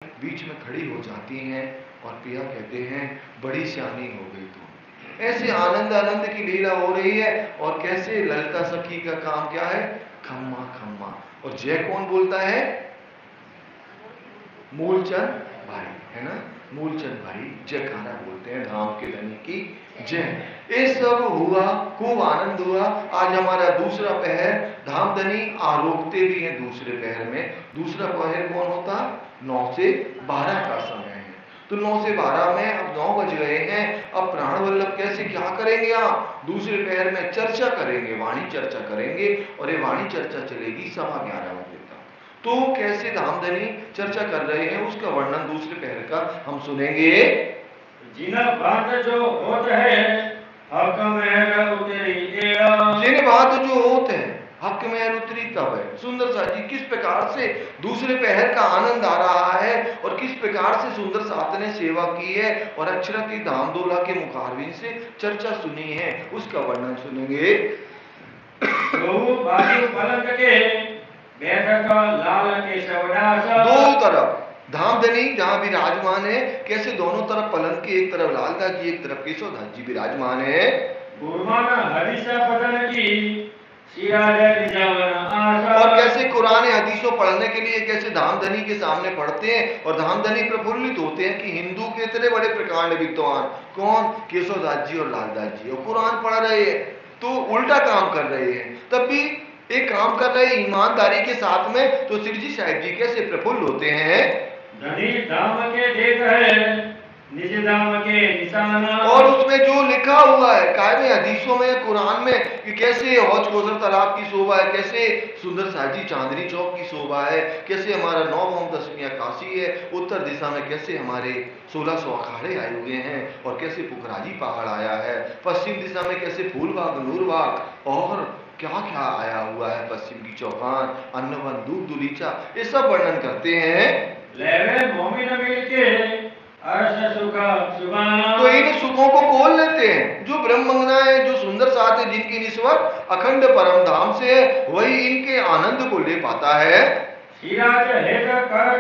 बीच में खड़ी हो जाती हैं और पिया कहते हैं बड़ी सियानी हो गई तू। ऐसे आनंद आनंद की लीला हो रही है और कैसे ललिता सखी का काम क्या है, खम्मा खम्मा। और जय कौन बोलता है, मूलचंद भाई, है ना, मूलचंद भाई जयकारा बोलते हैं धाम के धनी की जय। ये सब हुआ, खूब आनंद हुआ। आज हमारा दूसरा पहर, धाम धनी आरोपते भी हैं दूसरे पहर में। दूसरा पहर कौन होता, 9 से 12 का समय है। तो 9 से 12 में अब 9 बज गए हैं। अब प्राण वल्लभ कैसे क्या करेंगे, आप दूसरे पहर में चर्चा करेंगे, वाणी चर्चा करेंगे। और ये वाणी चर्चा चलेगी 11:15 बजे तक। तो कैसे धामधनी चर्चा कर रहे हैं उसका वर्णन दूसरे पहर का हम सुनेंगे। जिन बात जो होत है हक में उतरी, जिन बात जो होत है हक में उतरी तब है। सुंदर साथ जी किस प्रकार से दूसरे पहर का आनंद आ रहा है और किस प्रकार से सुंदर साथ ने सेवा की है और अक्षरती धामदोला के मुखारविंद से चर्चा सुनी है, उसका वर्णन सुनेंगे। बाजू पलंग के बैठक लाल के सवडास, दो तरफ धामधनी जहां विराजमान है, कैसे दोनों तरफ पलंग के, एक तरफ लालदास जी एक तरफ केशवदास जी विराजमान है। गुरमाना हरीशा पतन की सिराज रिजावन आशा, और कैसे कुरान हदीसों पढ़ने के लिए कैसे धामधनी के सामने पढ़ते हैं और धामधनी प्रफुल्लित होते हैं कि हिंदू के इतने बड़े प्रकांड विद्वान कौन, केशवदास जी और लालदास जी, और कुरान पढ़ रहे हैं तो उल्टा काम कर रहे हैं, तब भी एक काम कर रहे हैं ईमानदारी के साथ में। तो श्री जी साहिब जी कैसे प्रफुल्ल होते हैं। धनी धाम के देख है निज धाम के निशाना, और उसमें जो लिखा हुआ है कायदे हदीसों में, कुरान में, कि कैसे हौज कोसर तालाब की शोभा है, कैसे सुंदर साजी चांदनी चौक की शोभा है, कैसे हमारा 9 दशमियाँ काशी है, उत्तर दिशा में कैसे हमारे 1600 अखाड़े आए हुए हैं और कैसे पुखराजी पहाड़ आया है, पश्चिम दिशा में कैसे फूलबाग नूरबाग और क्या क्या आया हुआ है, पश्चिम की चौहान अन्नवन दूध दुलीचा, ये सब वर्णन करते हैं। लेवे मोमिन मिलके अर्श सुखा सुबाना, तो इन सुखों को खोल लेते हैं। जो ब्रह्मंगना है, जो सुंदर साथ है, जिनकी निस्बत अखंड परम धाम से है, वही इनके आनंद को ले पाता है। सिराज हेत कर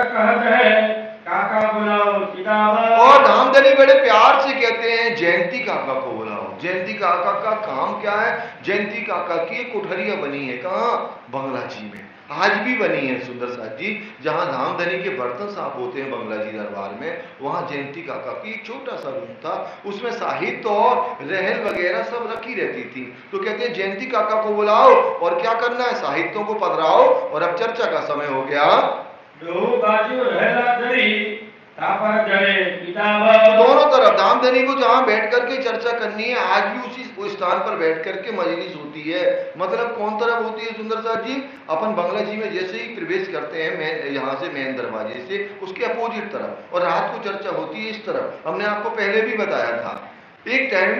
कहत है काका बुलाओ किताब, और धामधनी बड़े प्यार से कहते हैं जयंती काका को बुलाओ। जयंती काका का काम क्या है, जयंती काका की कोठरिया बनी है, कहाँ, बंगला जी में आज भी बनी है सुंदर साथ जी, जहां धामधनी के बर्तन साफ होते हैं बंगला जी दरबार में, वहां जयंती काका की एक छोटा सा रूम था, उसमें साहित्य और रहल वगैरह सब रखी रहती थी। तो कहते हैं जयंती काका को बुलाओ और क्या करना है, साहित्यों को पधराओ और अब चर्चा का समय हो गया। दो बाजू रहला धरी तापर जड़े किताब, दोनों तरफ धामधनी को जहां बैठ करके चर्चा करनी है, आज भी उसी स्थान पर बैठ करके मजलिस होती है। मतलब कौन तरफ होती है सुंदर साथ जी, अपन बंगला जी में जैसे ही प्रवेश करते हैं यहाँ से मेन दरवाजे से, उसके अपोजिट तरफ, और रात को चर्चा होती है इस तरफ। हमने आपको पहले भी बताया था। एक टाइम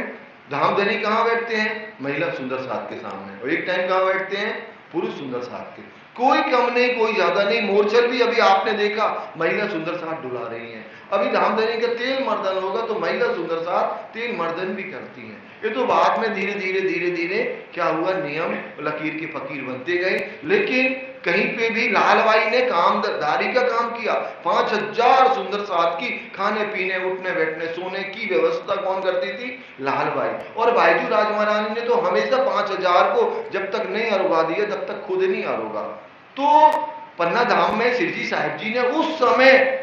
धामधनी कहाँ बैठते हैं, महिला सुंदर साथ के सामने, और एक टाइम कहाँ बैठते हैं, पुरुष सुंदर साथ के। कोई कम नहीं कोई ज्यादा नहीं। मोरचल भी अभी आपने देखा महिला सुंदर साथ डुला रही हैं। अभी धामधनी का तेल मर्दन होगा तो महिला सुंदर साथ तेल मर्दन भी करती हैं। ये तो बाद में धीरे धीरे क्या हुआ, नियम लकीर के फकीर बनते गए। लेकिन कहीं पे भी लालबाई ने कामदारी का काम किया। 5000 सुंदर साथ की खाने पीने उठने बैठने सोने की व्यवस्था कौन करती थी, लालबाई। और बायजू राजमहारानी ने तो हमेशा 5000 को जब तक नहीं आरोगा दिया तब तक खुद नहीं आरोगा। तो पन्ना धाम में सिरजी साहिब जी ने उस समय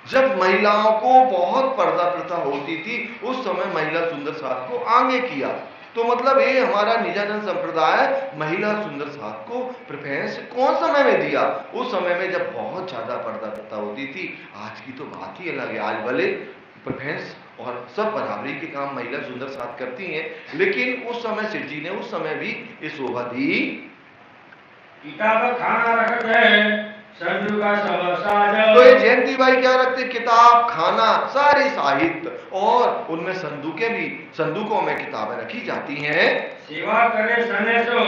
जब महिलाओं को बहुत पर्दा प्रथा होती थी, उस समय महिला सुंदर साथ को आगे किया। तो मतलब ये हमारा निजानंद संप्रदाय महिला सुंदर साथ को प्रेफरेंस कौन समय में दिया, उस समय में जब बहुत ज्यादा पर्दा प्रथा होती थी। आज की तो बात ही अलग है, आज भले प्रेफरेंस और सब बराबरी के काम महिला सुंदर साथ करती हैं, लेकिन उस समय सिर जी ने उस समय भी ये शोभा दी। किताब खाना रखत है संजू का सब साज, तो ये जयंती भाई क्या रखते, किताब खाना सारे साहित्य, और उनमें संदूकों में किताबें रखी जाती हैं। सेवा करे सने सो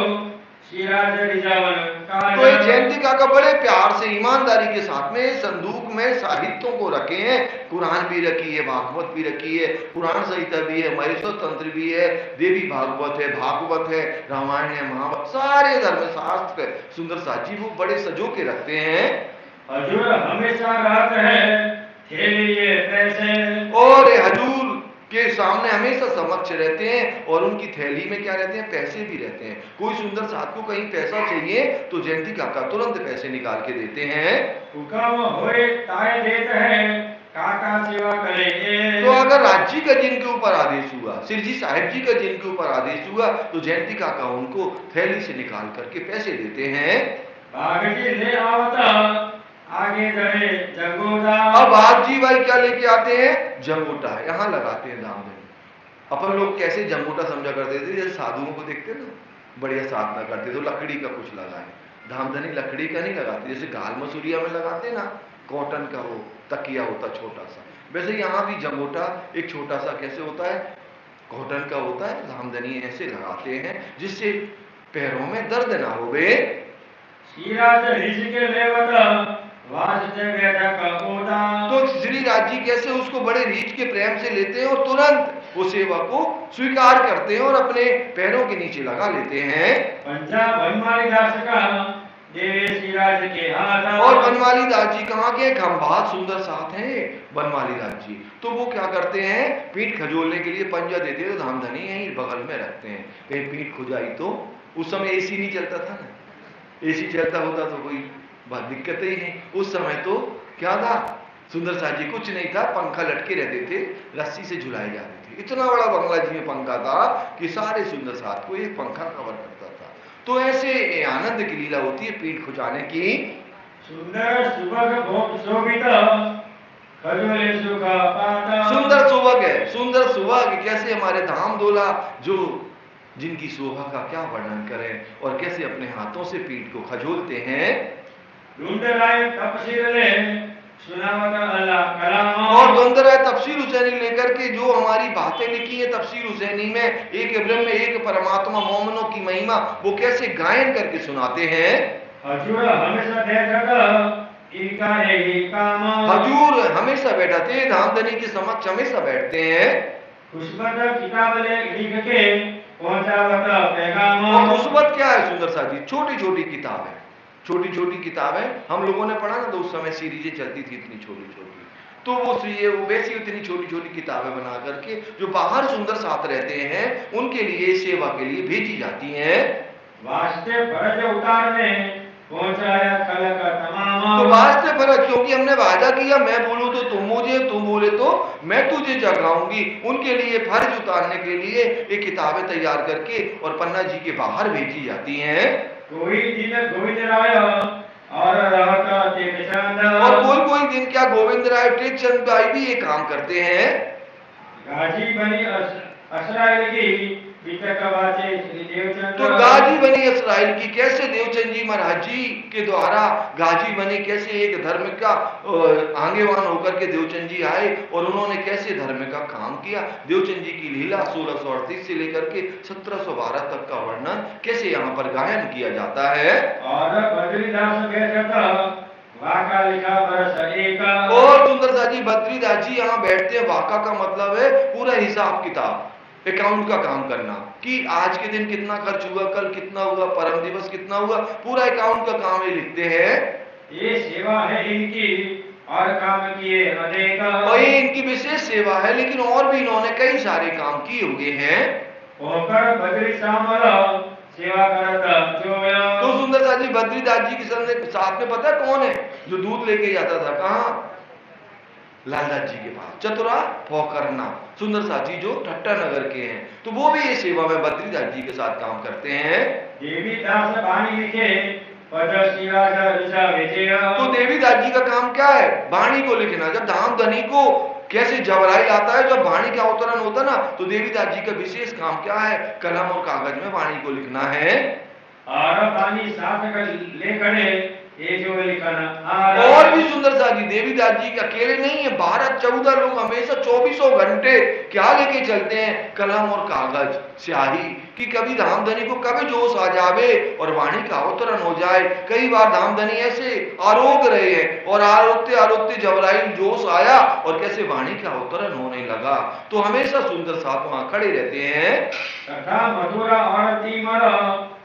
सिराज रिजावन काज, तो ये जयंती काका बड़े प्यार से ईमानदारी के साथ में संदूक में साहित्यों को रखे हैं। कुरान भी रखी है, भागवत भी रखी है, पुराण संहिता भी है, महेश्वर तंत्र भी है, देवी भागवत है, रामायण है, महाभारत, सारे धर्म शास्त्र सुंदर साथ जी वो बड़े सजो के रखते हैं। हजूर हमेशा रहते हैं थैली ये पैसे। और ये हजूर के सामने हमेशा समक्ष रहते हैं और उनकी थैली में क्या रहते हैं, पैसे भी रहते हैं। कोई सुंदर साथ को कहीं पैसा चाहिए तो जयंती काका तुरंत पैसे निकाल के देते हैं। हुक्म होए ताए देते हैं काका सेवा करेंगे। तो अगर राज्य का जिनके ऊपर आदेश हुआ, सिरजी साहिब जी का जिनके ऊपर आदेश हुआ, तो जयंती काका उनको थैली से निकाल करके पैसे देते हैं। बागजी ले आवता आगे धरे जगोदा। अब बागजी भाई क्या लेके आते हैं, जंगोटा यहाँ लगाते हैं धामधनी। अपन लोग कैसे जंगोटा समझा करते थे, जैसे साधुओं को देखते ना बढ़िया साधना करते तो लकड़ी का कुछ लगाए, धामधनी लकड़ी का नहीं लगाते, जैसे गाल मसूरिया में लगाते ना कॉटन का वो तकिया होता छोटा सा, वैसे यहाँ भी जंगोटा एक छोटा सा कैसे होता है, कॉटन का होता है। धामधनी ऐसे लगाते हैं जिससे पैरों में दर्द ना हो। वे श्रीराज ऋषि के लेवता वासुदेव बेटा का ओदा। तो श्री राज जी कैसे उसको बड़े रीछ के प्रेम से लेते हैं और तुरंत वो सेवा को स्वीकार करते हैं और अपने पैरों के नीचे लगा लेते हैं। पंजाब बनमाली दास का देवे श्रीराज के हाथ। और बनमाली दास जी कहाँ के, खंभात सुंदर साथ हैं बनमाली दास जी। तो वो क्या करते हैं, पीठ खजोलने के लिए पंजा देते हैं तो धामधनी यहीं बगल में रखते हैं। कहीं पीठ खुजाई तो उस समय एसी नहीं चलता था ना, एसी चलता होता तो कोई बात दिक्कत ही नहीं। उस समय तो क्या था, सुंदर साथ जी कुछ नहीं था, पंखा लटके रहते थे, रस्सी से झुलाए जाते थे। इतना बड़ा बंगला जी में पंखा था कि सारे सुंदर साथ को एक पंखा कवर करता था। तो ऐसे आनंद की लीला होती है पीठ खुजाने की। सुंदर सुबह भोग शोभित खजोले सुखा पाता। सुंदर सुबह है, सुंदर सुबह कैसे हमारे धाम दोला जो जिनकी शोभा का क्या वर्णन करें, और कैसे अपने हाथों से पीठ को खजोलते हैं। ढूंढराय तपसीर ले सुनावता अल्लाह कलाम। और ढूंढराय तफसीर हुसैनी लेकर के जो हमारी बातें लिखी है तफसीर हुसैनी में, एक ब्रह्म एक परमात्मा मोमनों की महिमा, वो कैसे गायन करके सुनाते हैं। हजूर हमेशा बैठा इनका यही काम। हजूर हमेशा बैठा थे, धामधनी के समक्ष हमेशा बैठते हैं। खुशबत किताब लिख के पहुंचावता पैगाम। और खुशबत क्या है सुंदर सा जी, छोटी छोटी किताब है, छोटी छोटी किताबें। हम लोगों ने पढ़ा ना तो उस समय सीरीजें चलती थी इतनी छोटी छोटी, तो वो वैसी इतनी छोटी छोटी किताबें बना करके जो बाहर सुंदर साथ रहते हैं उनके लिए सेवा के लिए भेजी जाती हैं। वास्ते फर्ज उतारने पहुंचाया कल का तमाम। तो वास्ते फर्ज, क्योंकि हमने वादा किया मैं बोलूं तो तुम मुझे, तुम बोले तो मैं तुझे जगाऊंगी, उनके लिए फर्ज उतारने के लिए ये किताबें तैयार करके और पन्ना जी के बाहर भेजी जाती हैं। कोई दिन गोविंद राय और रहता टेकचंद। और कोई दिन क्या गोविंद राय टेकचंद भाई भी ये काम करते हैं। गाजी बनी असराइल की बीतकवाचे श्री देवचंद। तो गाजी बनी इसराइल की कैसे देवचंद जी महाराज जी के द्वारा गाजी बनी, कैसे एक धर्म का आगेवान होकर के देवचंद जी आए और उन्होंने कैसे धर्म का काम किया। देवचंद जी की लीला 1638 से लेकर के 1712 तक का वर्णन कैसे यहाँ पर गायन किया जाता है। और बद्रीदास बैठता वाका लिखा बरस एक। और सुंदर सा जी बद्रीदास जी यहाँ बैठते हैं, वाका का मतलब है पूरा हिसाब किताब, अकाउंट का काम करना कि आज के दिन कितना खर्च हुआ, कल कितना हुआ, परम दिवस कितना हुआ, पूरा अकाउंट का काम ये लिखते हैं। ये सेवा है इनकी और काम किए अनेक। और ये इनकी विशेष सेवा है, लेकिन और भी इन्होंने कई सारे काम किए हुए हैं। होकर बद्री सामरा सेवा करता जो। तो सुंदर सा जी बद्रीदास जी के साथ में पता है कौन है जो दूध लेके जाता था, कहाँ, लालदास जी के पास, चतुरा पोखरना, सुंदर साथ जी जो ठट्टा नगर के हैं, तो वो भी ये सेवा में बद्रीदास जी के साथ काम करते हैं। देवी दास वाणी लिखे तो देवीदास जी का काम क्या है, वाणी को लिखना। जब धामधनी को कैसे जबराइल आता है, जब वाणी का अवतरण होता ना, तो देवीदास जी का विशेष काम क्या है, कलम और कागज में वाणी को लिखना है। और वाणी साथ ले खड़े और भी सुंदर सा जी देवीदास जी के अकेले नहीं है, 12-14 लोग हमेशा 24 घंटे क्या लेके चलते हैं, कलम और कागज स्याही, कि कभी धामधनी को कभी जोश आ जावे और वाणी का अवतरण हो जाए। कई बार धामधनी ऐसे आरोग रहे हैं और आरोगते आरोगते जबराइल जोश आया और कैसे वाणी का अवतरण होने लगा, तो हमेशा सुंदर साथ वहां खड़े रहते हैं। तथा मधुरा आरती मरा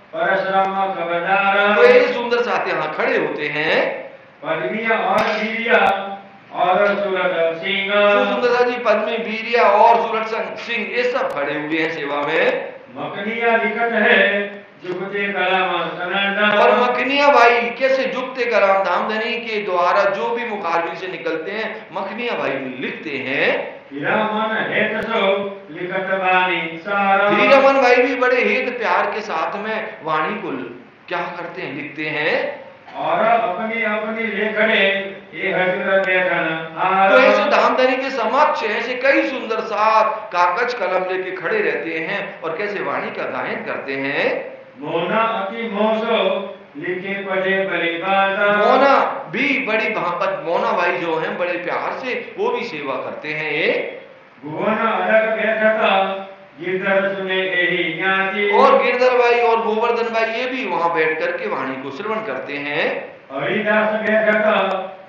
परशुराम खबरदार। तो ये सुंदर साथ यहाँ खड़े होते हैं। पद्मिया और वीरिया और सूरत सिंह। सुंदरता जी पद्मी, वीरिया और सूरत सिंह ये सब खड़े हुए हैं सेवा में। मखनिया लिखत है जुगते कलाम सनंद। और मखनिया भाई कैसे जुगते कलाम धामधनी के द्वारा जो भी मुखारबिन से निकलते हैं मखनिया भाई लिखते हैं। हीरामन हेत सो लिखत वाणी सारा। हीरामन भाई भी बड़े हेत प्यार के साथ में वाणी को क्या करते हैं, लिखते हैं। और अपनी अपनी लेखड़े ये हजूर देखन हार। तो ऐसे धामधनी के समक्ष ऐसे कई सुंदर साथ कागज कलम लेके खड़े रहते हैं और कैसे वाणी का गायन करते हैं। मोना अति मोसो लिखे पढ़े बड़ी बाता। मोना भी बड़ी भापत, मोना भाई जो हैं बड़े प्यार से वो भी सेवा करते हैं। ये भुवन अलग बैठता गिरधर सुने यही ज्ञाति। और गिरधर भाई और गोवर्धन भाई ये भी वहां बैठ करके वाणी को श्रवण करते हैं। हरिदास बैठता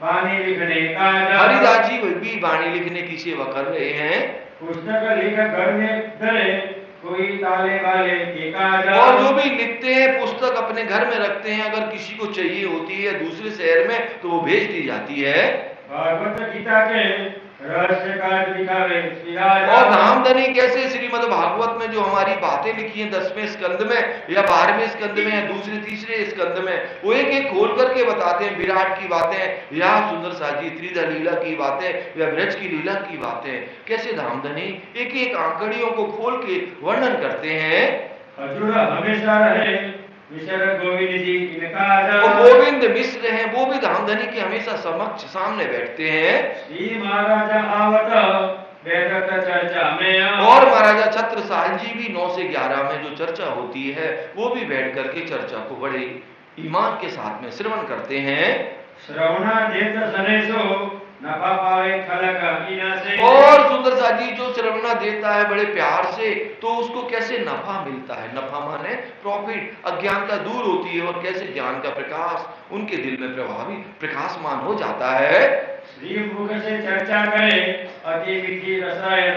वाणी लिखने का। हरिदास जी भी वाणी लिखने की सेवा कर रहे हैं। पुस्तक लिख घर में धरे कोई ताले वाले की काज। और जो भी लिखते हैं पुस्तक अपने घर में रखते हैं, अगर किसी को चाहिए होती है दूसरे शहर में तो वो भेज दी जाती है। भागवत गीता के रहस्य काज दिखावे सिराज। और धामधनी कैसे श्रीमद् भागवत में जो हमारी बातें लिखी हैं 10वें स्कंद में या 12वें स्कंद में या दूसरे तीसरे स्कंद में वो एक एक खोल करके बताते हैं। विराट की बातें या सुंदर साजी त्रिधा लीला की बातें या ब्रज की लीला की बातें, कैसे धामधनी एक एक आंकड़ियों को खोल के वर्णन करते हैं। हजूर हमेशा रहे मिश्र गोविंद जी इनका। वो गोविंद मिश्र हैं, वो भी धामधनी के हमेशा समक्ष सामने बैठते हैं। श्री महाराजा आवत बैठक चर्चा में। और महाराजा छत्रसाल जी भी 9 से 11 में जो चर्चा होती है वो भी बैठ करके चर्चा को बड़े ईमान के साथ में श्रवण करते हैं। श्रवणा देत सनेसो नफा पावे खलक कीना से। और सुंदर साजी जो श्रवणा देता है बड़े प्यार से तो उसको कैसे नफा मिलता है। नफा माने प्रॉफिट, अज्ञानता दूर होती है और कैसे ज्ञान का प्रकाश उनके दिल में प्रकाशमान हो जाता है। श्री मुख से चर्चा करे अति विधि रसायन।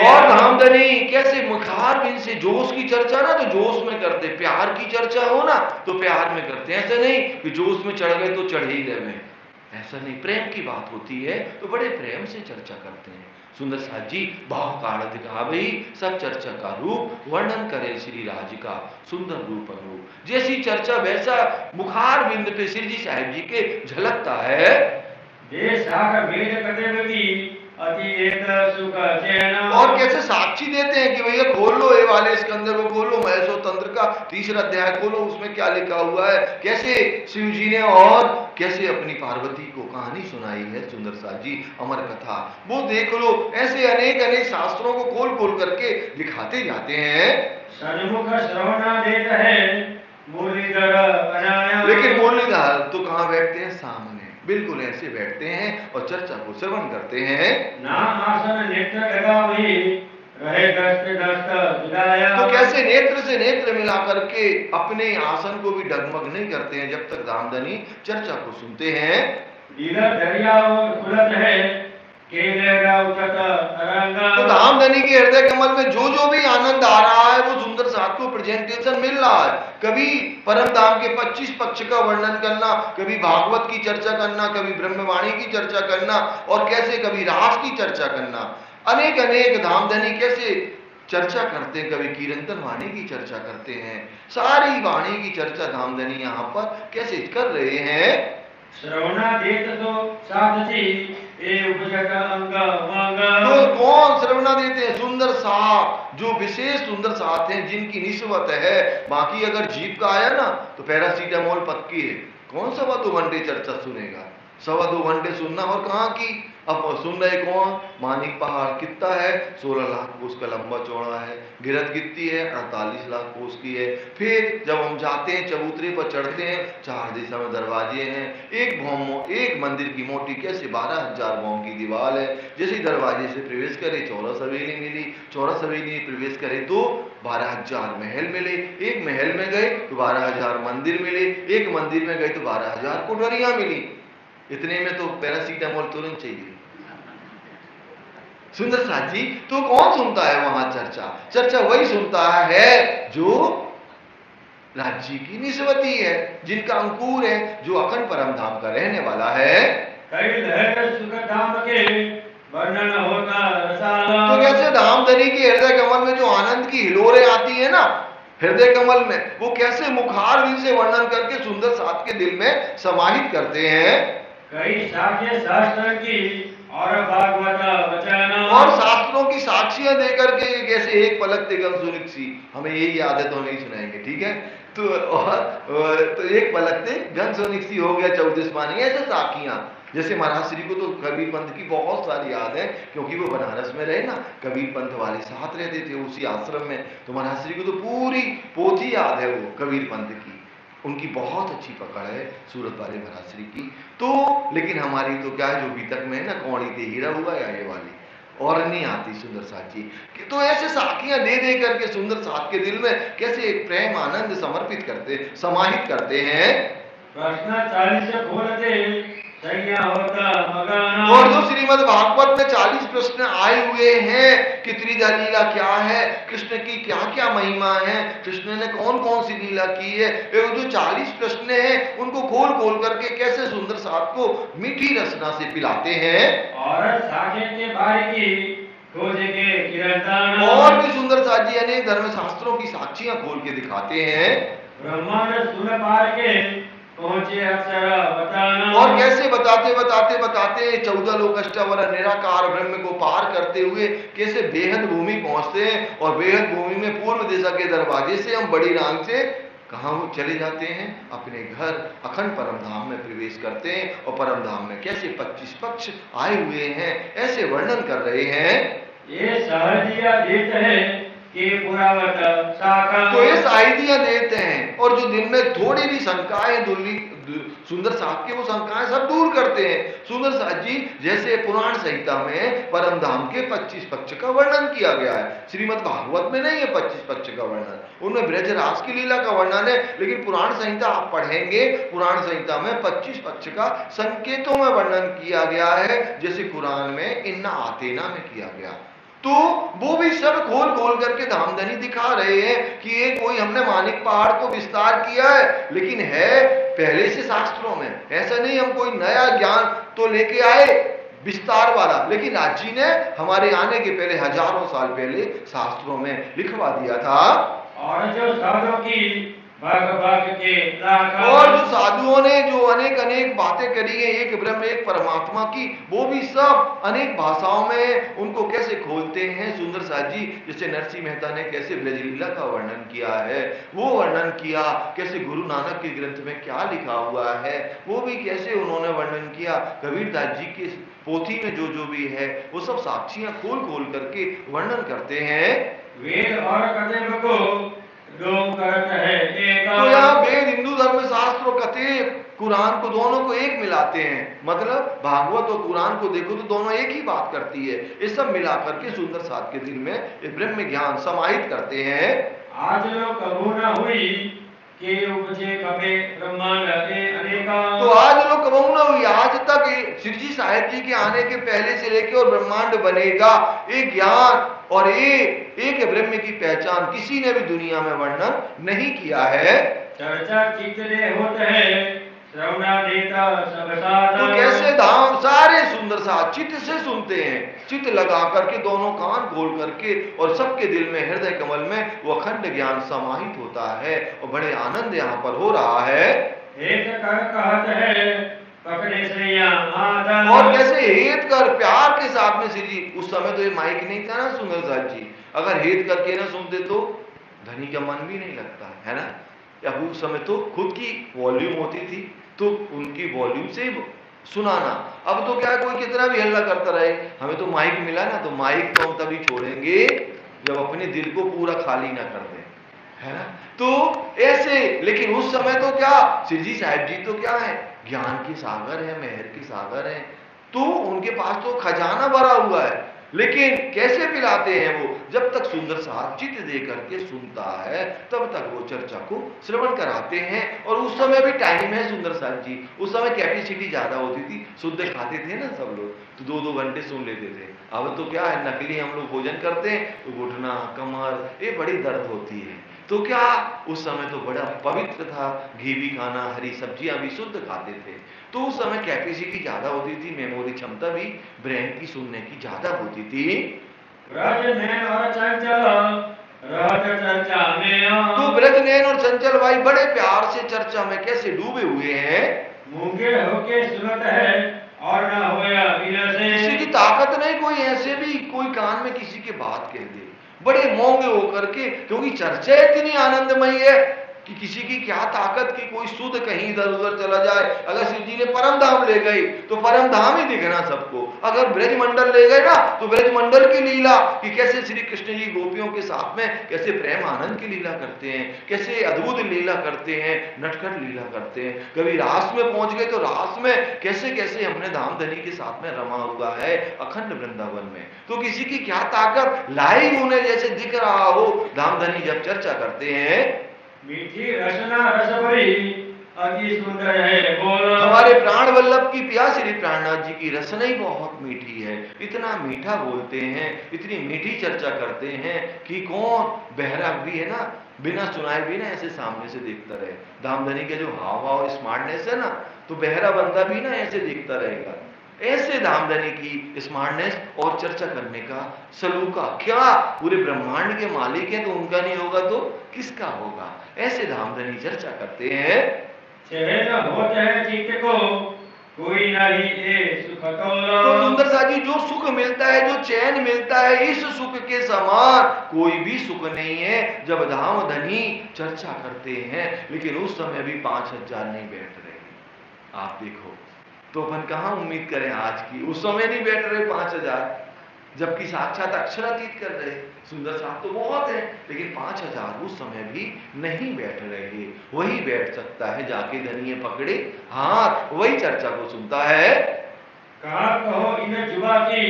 और धामधनी कैसे मुखारबिन से जोश की चर्चा ना तो जोश में करते, प्यार की चर्चा हो ना तो प्यार में करते हैं। ऐसा नहीं कि जोश में चढ़ गए तो चढ़ ही गए में, ऐसा नहीं। प्रेम की बात होती है तो बड़े प्रेम से चर्चा करते हैं। सुंदर साथ जी भाव काल दिखा भाई सब चर्चा का रूप वर्णन करे श्री राज का सुंदर रूप अनूप। जैसी चर्चा वैसा मुखार बिंद पे श्री जी साहिब जी के झलकता है। और कैसे साक्षी देते हैं कि भैया खोल लो ये वाले स्कंदर को खोलो, महेशो तंत्र का 3रा अध्याय खोलो, उसमें क्या लिखा हुआ है। कैसे शिव जी ने और कैसे अपनी पार्वती को कहानी सुनाई है सुंदर साथ जी, अमर कथा वो देख लो। ऐसे अनेक अनेक शास्त्रों को खोल खोल करके दिखाते जाते हैं। सन्मुख श्रवणा देता है मुरलीधर बनाया। लेकिन मुरलीधर तो कहाँ बैठते हैं, सामने बिल्कुल ऐसे बैठते हैं और चर्चा को श्रवण करते हैं। ना आसन नेत्र लगावी रहे दस्त दस्त विदाया। तो कैसे नेत्र से नेत्र मिला करके अपने आसन को भी डगमग नहीं करते हैं जब तक धामधनी चर्चा को सुनते हैं। दरिया खुलत है तो धामधनी के हृदय कमल में जो जो भी आनंद आ रहा है वो सुंदर साथ को प्रेजेंटेशन मिल रहा है। कभी परम धाम के 25 पक्ष का वर्णन करना, कभी भागवत की चर्चा करना, कभी ब्रह्मवाणी की चर्चा करना और कैसे कभी रास की चर्चा करना। अनेक अनेक धामधनी कैसे चर्चा करते हैं, कभी कीर्तन वाणी की चर्चा करते हैं। सारी वाणी की चर्चा धामधनी यहाँ पर कैसे कर रहे हैं। श्रवणा देत तो साधती ए उपजग अंग मांगा। तो कौन श्रवणा देते हैं, सुंदर साथ जो विशेष सुंदर साथ हैं जिनकी निस्बत है। बाकी अगर जीप का आया ना तो पैरासीटामोल पक्की है, कौन 2.25 घंटे चर्चा सुनेगा। 2.25 घंटे सुनना और कहाँ की। अब सुन रहे कौन, मानिक पहाड़ कितना है, 16 लाख कोस का लंबा चौड़ा है। गिरत कितनी है, 48 लाख कोस की है। फिर जब हम जाते हैं चबूतरे पर चढ़ते हैं, 4 दिशा में दरवाजे हैं। एक मंदिर की मोटी कैसे 12,000 भौम की दीवार है। जैसे दरवाजे से प्रवेश करे चौरस हवेली मिली, चौरस हवेली प्रवेश करे तो 12,000 महल मिले। एक महल में गए तो 12,000 मंदिर मिले, एक मंदिर में गए तो 12,000 कोठरियां मिली। इतने में तो पैरासीटामोल तुरंत चाहिए। सुंदर साथ जी तो कौन सुनता है वहां चर्चा, चर्चा वही सुनता है जो राज्य की निस्वती है, जिनका अंकुर है, जो अखंड परम धाम का रहने वाला है। कई लहर सुख धाम के वर्णन होता रसाला। तो कैसे धामधनी के हृदय कमल में जो आनंद की हिलोरें आती है ना, हृदय कमल में, वो कैसे मुखार विधि से वर्णन करके सुंदर साथ के दिल में समाहित करते हैं। कई साक्ष्य शास्त्र की और भागवत वचन, और शास्त्रों की साक्षियां देकर के कैसे एक पलक ते गम सुनिक सी, हमें यही याद है तो नहीं सुनाएंगे, ठीक है। तो एक पलक ते गन सोनिक सी हो गया 34 पानी, ऐसे साखियां। जैसे महाराज श्री को तो कबीर पंथ की बहुत सारी याद है, क्योंकि वो बनारस में रहे ना, कबीर पंथ वाले साथ रहते थे उसी आश्रम में, तो महाराज श्री को तो पूरी पोथी याद है वो कबीर पंथ की। उनकी बहुत अच्छी पकड़ है सूरत वाले महाराज श्री की। तो लेकिन हमारी तो क्या है, जो बीतक में है ना, कौड़ी ते हीरा हुआ या ये वाली, और नहीं आती सुंदर साथ जी। तो ऐसे साखियां दे दे करके सुंदर साथ के दिल में कैसे एक प्रेम आनंद समर्पित करते, समाहित करते हैं। प्रश्न 40 से बोलते सैया होता मगन। और जो श्रीमद् भागवत में 40 प्रश्न आए हुए हैं कि त्रिदल लीला क्या है, कृष्ण की क्या क्या महिमा है, कृष्ण ने कौन कौन सी लीला की है, जो 40 प्रश्न हैं उनको खोल खोल करके कैसे सुंदर साथ को मीठी रसना से पिलाते हैं। और साखे के बारीकी खोज के किरदान, और भी सुंदर साथ जी अनेक धर्म शास्त्रों की साक्षियां खोल के दिखाते हैं। ब्रह्मांड सुन पार के पहुंचे अक्षर बताना। और कैसे बताते बताते बताते 14 लोक अष्टावर निराकार ब्रह्म को पार करते हुए कैसे बेहद भूमि पहुंचते हैं, और बेहद भूमि में पूर्व दिशा के दरवाजे से हम बड़ी रांग से कहाँ वो चले जाते हैं, अपने घर अखंड परम धाम में प्रवेश करते हैं। और परम धाम में कैसे 25 पक्ष आए हुए हैं, ऐसे वर्णन कर रहे हैं। ये सहजिया देत है कि पुरावत शाखा, तो ये साहिदियां देते हैं, और जो दिन में थोड़ी भी शंकाएं सुंदर साथ के, वो शंकाएं सब दूर करते हैं। सुंदर साथ जी जैसे पुराण संहिता में परम धाम के 25 पक्ष का वर्णन किया गया है, श्रीमद् भागवत में नहीं है 25 पक्ष का वर्णन, उनमें ब्रजराज की लीला का वर्णन है। लेकिन पुराण संहिता आप पढ़ेंगे, पुराण संहिता में 25 पक्ष का संकेतों में वर्णन किया गया है, जैसे कुरान में इन्ना आतेना में किया गया। तो वो भी सब खोल खोल करके धामधनी दिखा रहे हैं कि ये कोई हमने मानिक पहाड़ को विस्तार किया है, लेकिन है पहले से शास्त्रों में, ऐसा नहीं हम कोई नया ज्ञान तो लेके आए विस्तार वाला, लेकिन आज जी ने हमारे आने के पहले हजारों साल पहले शास्त्रों में लिखवा दिया था। और जो साधुओं की भाग भाग के राखा, और जो साधुओं ने जो अनेक अनेक बातें करी है एक ब्रह्म एक परमात्मा की, वो भी सब अनेक भाषाओं में उनको कैसे खोलते हैं सुंदर साथ जी। जैसे नरसिंह मेहता ने कैसे ब्रजलीला का वर्णन किया है, वो वर्णन किया, कैसे गुरु नानक के ग्रंथ में क्या लिखा हुआ है, वो भी कैसे उन्होंने वर्णन किया। कबीरदास जी के पोथी में जो जो भी है, वो सब साक्षियां खोल खोल करके वर्णन करते हैं। वेद और कथेब को दो करत है एक, तो यहाँ वेद हिंदू धर्म शास्त्र और कथेब कुरान को दोनों को एक मिलाते हैं। मतलब भागवत और कुरान को देखो तो दोनों एक ही बात करती है। ये सब मिला करके सुंदर साथ के दिल में ये ब्रह्म ज्ञान समाहित करते हैं। आज लोग कबू न हुई कि उपजे कपे ब्रह्मांड अनेका। तो आज लोग कबू न हुई, आज तक श्री जी साहिब जी के आने के पहले से लेके और ब्रह्मांड बनेगा, एक ज्ञान और एक ब्रह्म की पहचान किसी ने भी दुनिया में वर्णन नहीं किया है। चर्चा चित्ते होते हैं श्रवणा देता सब साथ। तो कैसे धाम सारे सुंदर साथ चित्त से सुनते हैं, चित्त लगा करके दोनों कान खोल करके, और सबके दिल में हृदय कमल में वो अखंड ज्ञान समाहित होता है, और बड़े आनंद यहाँ पर हो रहा है। एक कर कहत है पकड़े श्रेया आदर। और कैसे हेत कर प्यार के साथ में श्री जी, उस समय तो ये माइक नहीं था ना सुंदर साथ जी, अगर हेत करके ना सुनते तो धनी का मन भी नहीं लगता है ना। या उस समय तो खुद की वॉल्यूम होती थी तो उनकी वॉल्यूम से सुनाना। अब तो क्या है, कोई कितना भी हल्ला करता रहे, हमें तो माइक मिला ना, तो माइक तो हम तभी छोड़ेंगे जब अपने दिल को पूरा खाली ना कर दें, है ना। तो ऐसे, लेकिन उस समय तो क्या श्री जी साहिब जी तो क्या है, ज्ञान के सागर है, मेहर के सागर है, तो उनके पास तो खजाना भरा हुआ है। लेकिन कैसे पिलाते हैं वो, जब तक सुंदर साथ चित्त दे करके सुनता है तब तक वो चर्चा को श्रवण कराते हैं। और उस समय भी टाइम है सुंदर साथ जी, उस समय कैपेसिटी ज्यादा होती थी, शुद्ध खाते थे ना सब लोग, तो 2-2 घंटे सुन लेते थे। अब तो क्या है, नकली हम लोग भोजन करते हैं तो घुटना कमर ये बड़ी दर्द होती है, तो क्या उस समय तो बड़ा पवित्र था, घी भी खाना, हरी सब्जियां भी शुद्ध खाते थे। तो उस समय कैपेसिटी ज्यादा होती थी, मेमोरी क्षमता भी ब्रेन की सुनने की ज्यादा होती थी। तो ब्रजनयन और चंचल भाई बड़े प्यार से चर्चा में कैसे डूबे हुए हैं। मूंगे होके सुनत है और ना होया विनसे। किसी की ताकत नहीं, कोई ऐसे भी कोई कान में किसी के बात कह दे, बड़े मोंगे होकर के, क्योंकि चर्चा इतनी आनंदमयी है कि किसी की क्या ताकत की कोई सुध कहीं इधर उधर चला जाए। अगर शिव जी ने परम धाम ले गए तो परम धाम ही दिखना सबको, अगर ब्रजमंडल ले गए ना तो ब्रजमंडल की लीला कि कैसे श्री कृष्ण जी गोपियों के साथ में कैसे प्रेम आनंद की लीला करते हैं, कैसे अद्भुत लीला करते हैं, नटखट लीला करते हैं। कभी रास में पहुंच गए तो रास में कैसे कैसे हमने धामधनी के साथ में रमा हुआ है अखंड वृंदावन में। तो किसी की क्या ताकत, लाइव उन्हें जैसे दिख रहा हो धामधनी जब चर्चा करते हैं। मीठी रसना रस भरी अति सुंदर है बोलो। हमारे प्राण वल्लभ की पिया श्री प्राणनाथ जी की रसना ही बहुत मीठी है, इतना मीठा बोलते हैं, इतनी मीठी चर्चा करते हैं कि कौन बहरा भी है ना, बिना सुनाए भी ना ऐसे सामने से देखता रहे। धामधनी के जो हाव भाव स्मार्टनेस है ना, तो बहरा बंदा भी ना ऐसे देखता रहेगा। ऐसे धामधनी की स्मार्टनेस और चर्चा करने का सलूका, क्या पूरे ब्रह्मांड के मालिक है तो उनका नहीं होगा तो किसका होगा। ऐसे धामधनी चर्चा करते हैं। चैन होत है चित्त को कोई नहीं ए सुख तोलो। तो सुंदर सा जी, जो सुख मिलता है, जो चैन मिलता है, इस सुख के समान कोई भी सुख नहीं है जब धामधनी चर्चा करते हैं। लेकिन उस समय भी 5000 नहीं बैठ रहे, आप देखो तो अपन कहां उम्मीद करें आज की। उस समय नहीं बैठ रहे 5000, जबकि साक्षात अक्षरातीत कर रहे। सुंदर साहब तो बहुत है, लेकिन 5000 उस समय भी नहीं बैठ रहे। वही बैठ सकता है जाके धनिये पकड़े हाथ, वही चर्चा को सुनता है। कहा कहो इन जुबा की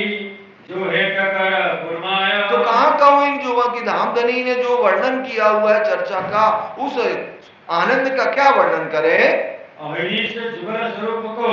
जो है टकर फरमाया। तो कहां कहूं इन जुबा की, धामधनी ने जो वर्णन किया हुआ है चर्चा का, उस आनंद का क्या वर्णन करे। अहिनिश जुगल स्वरूप को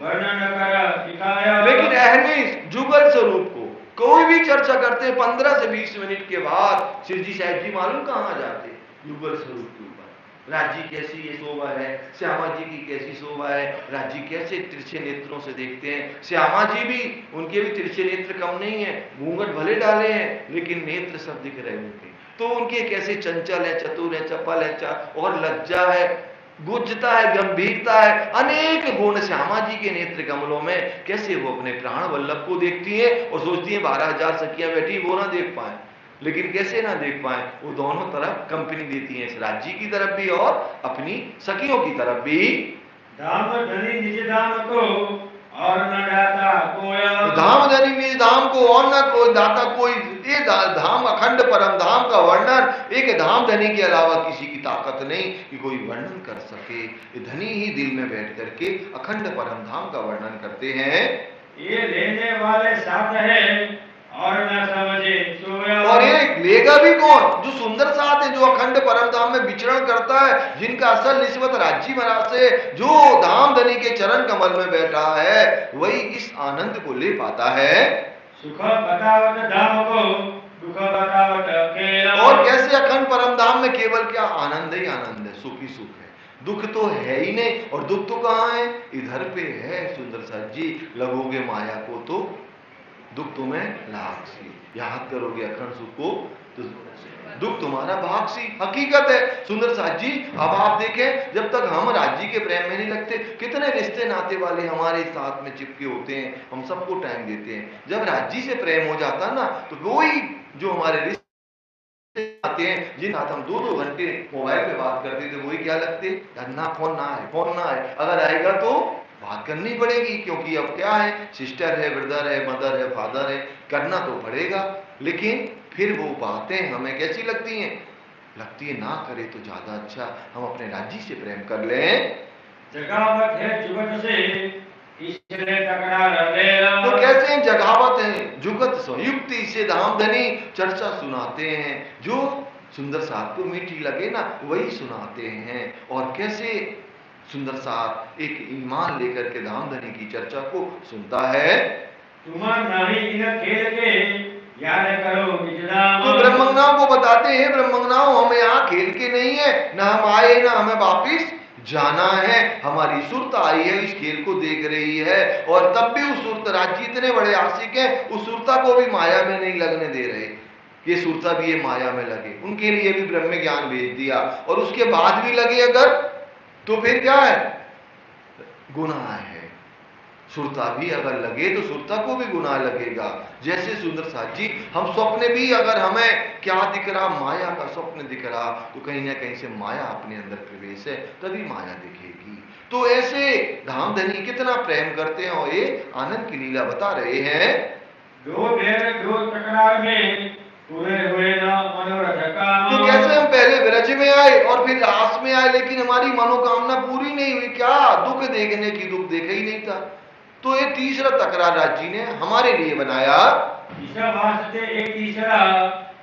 वर्णन कर दिखाया। लेकिन अहनिश जुगल स्वरूप को कोई भी चर्चा करते हैं 15 से 20 मिनट के बाद शिव जी साहब जी मालूम कहां जाते, युगल स्वरूप के ऊपर। राजी कैसी ये शोभा है, श्यामा जी की कैसी शोभा है, राजी कैसे तिरछे नेत्रों से देखते हैं। श्यामा जी भी, उनके भी तिरछे नेत्र कम नहीं है, घूंघट भले डाले हैं लेकिन नेत्र सब दिख रहे उनके। तो उनके कैसे चंचल है, चतुर है, चपल है, और लज्जा है, गुज्जता है, गंभीरता है, अनेक गुण श्यामा जी के नेत्र कमलों में। कैसे वो अपने प्राण वल्लभ को देखती है और सोचती है 12,000 सखियां बैठी वो ना देख पाए, लेकिन कैसे ना देख पाए, वो दोनों तरफ कंपनी देती है, इस राज्य की तरफ भी और अपनी सखियों की तरफ भी। धामधनी निज धाम को और न दाता कोई। धामधनी निज धाम को और न कोई दाता कोई। ये धाम अखंड परम धाम का वर्णन एक धामधनी के अलावा किसी की ताकत नहीं कि कोई वर्णन कर सके। ये धनी ही दिल में बैठ करके अखंड परम धाम का वर्णन करते हैं। ये लेने वाले साथ है और न समझे सोया। और ये लेगा भी कौन, जो सुंदर साथ है, जो अखंड परम धाम में विचरण करता है, जिनका असल निस्बत राज्य महाराज से, जो धामधनी के चरण कमल में बैठा है, वही इस आनंद को ले पाता है। सुख बतावत धाम को दुख बतावत अकेला। और कैसे अखंड परम धाम में केवल क्या आनंद ही आनंद है, सुख ही सुख है, दुख तो है ही नहीं। और दुख तो कहाँ है, इधर पे है। सुंदर साथ जी, लगोगे माया को तो दुख तुम्हें लाख सी, याद करोगे अखंड सुख को तो दुख तुम्हारा भाग सी। हकीकत है सुंदर साथ जी। अब आप देखें, जब तक हम राज्य के प्रेम में नहीं लगते, कितने रिश्ते नाते वाले हमारे साथ में चिपके होते हैं, हम सबको टाइम देते हैं। जब राज्य से प्रेम हो जाता ना, तो वही जो हमारे रिश्ते आते हैं, जिन साथ हम 2-2 घंटे मोबाइल पे बात करते थे, वही क्या लगते, ना फोन ना है, फोन ना है, अगर आएगा तो बात करनी पड़ेगी, क्योंकि अब क्या है, सिस्टर है, ब्रदर है, मदर है, फादर है, करना तो पड़ेगा। लेकिन फिर वो बातें हमें कैसी लगती हैं, लगती है ना करे तो ज्यादा अच्छा, हम अपने राज्य से प्रेम कर लें। जगावत है जुगत से इसलिए टकरा लेला। तो कैसे जगावत है जुगत संयुक्ति से धामधनी चर्चा सुनाते हैं, जो सुंदर साथ को मीठी लगे ना वही सुनाते हैं। और कैसे सुंदर साथ एक ईमान लेकर के धामधनी की चर्चा को सुनता है। तुम्हार नहीं इन खेल के याद करो निजनाम। तो ब्रह्मंगनाओं को बताते हैं, ब्रह्मंगनाओं हम यहाँ खेल के नहीं है, ना हम आए ना हमें वापिस जाना है। हमारी सुरत आई है, इस खेल को देख रही है, और तब भी उस सुरत राज्य इतने बड़े आशिक हैं, उस सुरता को भी माया में नहीं लगने दे रहे, ये सुरता भी ये माया में लगे। उनके लिए भी ब्रह्म ज्ञान भेज दिया, और उसके बाद भी लगे अगर, तो फिर क्या है, गुनाह है। सुरता भी अगर लगे तो सुरता को भी गुनाह लगेगा। जैसे सुंदर साथ जी, हम स्वप्न भी अगर हमें क्या दिख रहा, माया का स्वप्न दिख रहा, तो कहीं ना कहीं से माया अपने अंदर प्रवेश है, तभी माया दिखेगी। तो ऐसे धाम धनी कितना प्रेम करते हैं, और ये आनंद की लीला बता रहे हैं। दो तकरार में पूरे हुए न मनोरथ काम। तो कैसे हम पहले विरज में आए और फिर रास में आए, लेकिन हमारी मनोकामना पूरी नहीं हुई। क्या दुख देखने की, दुख देखा ही नहीं था। तो ये तीसरा तकरार राज जी ने हमारे लिए बनाया। ईशा वास्ते एक तीसरा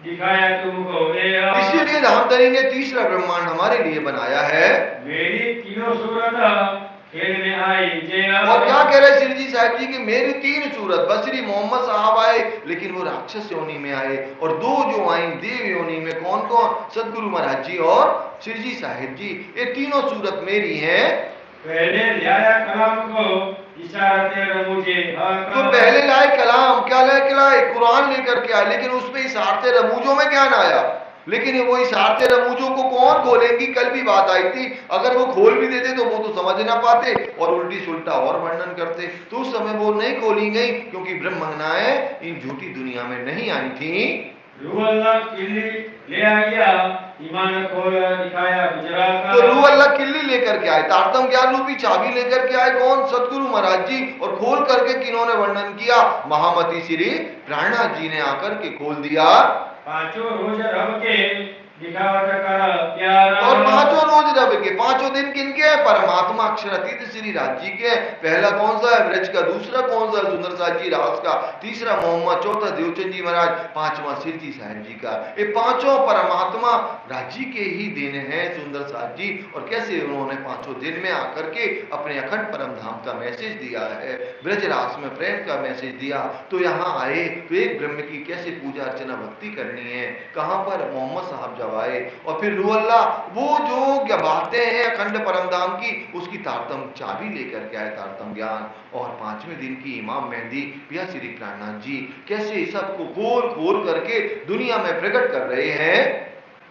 दिखाया तुमको। इसीलिए धामधनी ने तीसरा ब्रह्मांड हमारे लिए बनाया है। मेरी तीनों सूरत खेल में आई। और क्या कह रहे श्री जी साहब जी कि मेरी तीन सूरत, बसरी मोहम्मद साहब आए, लेकिन वो राक्षस योनि में आए, और दो जो आए देव योनि में। कौन कौन? सदगुरु महाराज जी और श्री जी साहिब जी। ये तीनों सूरत मेरी हैं। पहले लाया कलाम को इशारते रमूजे। तो पहले लाए कलाम, क्या लाए? लाए कुरान लेकर के आए, लेकिन उसमें इशारते रमूजों में ज्ञान आया। लेकिन वो इशारते रमूजों को कौन खोलेंगी? कल भी बात आई थी, अगर वो खोल भी देते तो वो तो समझ ना पाते और उल्टी सुल्टा और वर्णन करते। तो उस समय वो नहीं खोली गई, क्योंकि ब्रह्मंगनाएं इन झूठी दुनिया में नहीं आई थी। रूह अल्लाह किल्ली ले आ गया, ईमान खोल दिखाया गुजरात का। तो रूह अल्लाह किल्ली लेकर के आए, तारतम ज्ञान रूपी चाबी लेकर के आए। कौन? सतगुरु महाराज जी। और खोल करके किन्होंने वर्णन किया? महामती श्री प्राणनाथ जी ने आकर के खोल दिया। पांचों रोज रब के दिखावट कर प्यार। और पांचों रोज रब के, पांचों दिन किनके हैं? परमात्मा अक्षरातीत श्री राज जी के। पहला कौन सा है? ब्रज का। दूसरा कौन सा? सुंदर साथ जी रास का। तीसरा मोहम्मद। चौथा देवचंद जी महाराज। पांचवा श्री जी साहब जी का। ये पांचों परमात्मा राज जी के ही दिन है सुंदर साथ जी। और कैसे उन्होंने पांचों दिन में आकर के अपने अखंड परम धाम का मैसेज दिया है, ब्रज रास में प्रेम का मैसेज दिया। तो यहाँ आए तो एक ब्रह्म की कैसे पूजा अर्चना भक्ति करनी है, कहां पर? मोहम्मद साहब जब आए, और फिर रूह अल्लाह वो जो क्या बातें हैं अखंड परम धाम की, उसकी तारतम चाबी लेकर के आए, तारतम ज्ञान। और पांचवें दिन की इमाम मेहंदी पिया श्री प्राणनाथ जी कैसे सबको खोल खोल करके दुनिया में प्रकट कर रहे हैं।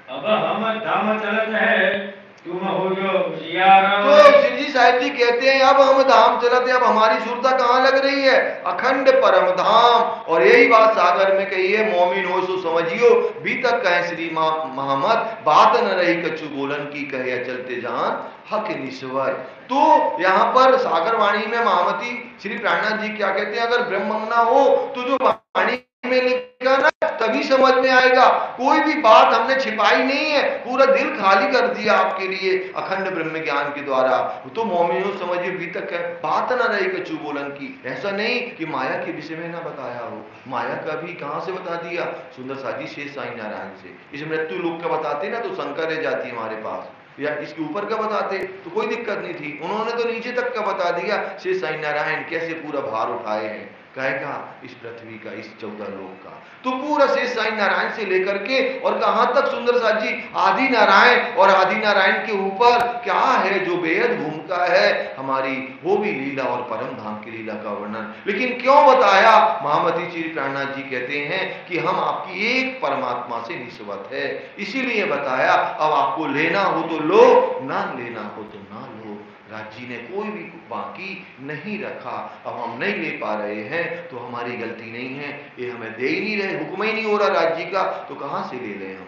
अब हम धाम चलत है, तुम हो जो होशियार। तो श्री जी साहिब जी कहते हैं अब हम धाम चलते, अब हमारी सुरता कहाँ लग रही है? अखंड परम धाम। और यही बात सागर में कही है, मोमिन हो सो समझियो, बीतक कहे श्री मोहम्मद, बात न रही कछु बोलन की, कहे चलते जान हक निश्वर। तो यहाँ पर सागर वाणी में महामती श्री प्राणनाथ जी क्या कहते हैं? अगर ब्रह्मंगना हो तो जो वाणी में लिखा ना, तभी समझ में आएगा। कोई भी बात हमने छिपाई नहीं है, पूरा दिल खाली कर दिया आपके लिए अखंड ब्रह्म ज्ञान के द्वारा। तो मोमिनो समझिए भी तक है, बात ना रही कछु बोलन की। ऐसा नहीं कि माया के विषय में ना बताया हो, माया का भी कहां से बता दिया? सुंदर साजी शेष साई नारायण से। इस मृत्यु लोक का बताते ना तो शंकर रह जाती है हमारे पास, या इसके ऊपर का बताते तो कोई दिक्कत नहीं थी। उन्होंने तो नीचे तक का बता दिया, शेष साई नारायण कैसे पूरा भार उठाए हैं, कहेगा इस पृथ्वी का, इस 14 लोक का। तो पूरा शेष साई नारायण से लेकर के और कहां तक सुंदर साथ जी, आदि नारायण। और आदि नारायण के ऊपर क्या है जो बेहद भूमिका है हमारी, वो भी लीला और परम धाम की लीला का वर्णन। लेकिन क्यों बताया? महामती श्री प्राणनाथ जी कहते हैं कि हम आपकी एक परमात्मा से निस्बत है, इसीलिए बताया। अब आपको लेना हो तो लो, ना लेना हो तो ना लो। राज्य ने कोई भी बाकी नहीं रखा। अब हम नहीं ले पा रहे हैं तो हमारी गलती नहीं है, ये हमें दे ही नहीं रहे, हुक्म ही नहीं हो रहा राज्य का, तो कहां से ले लें हम?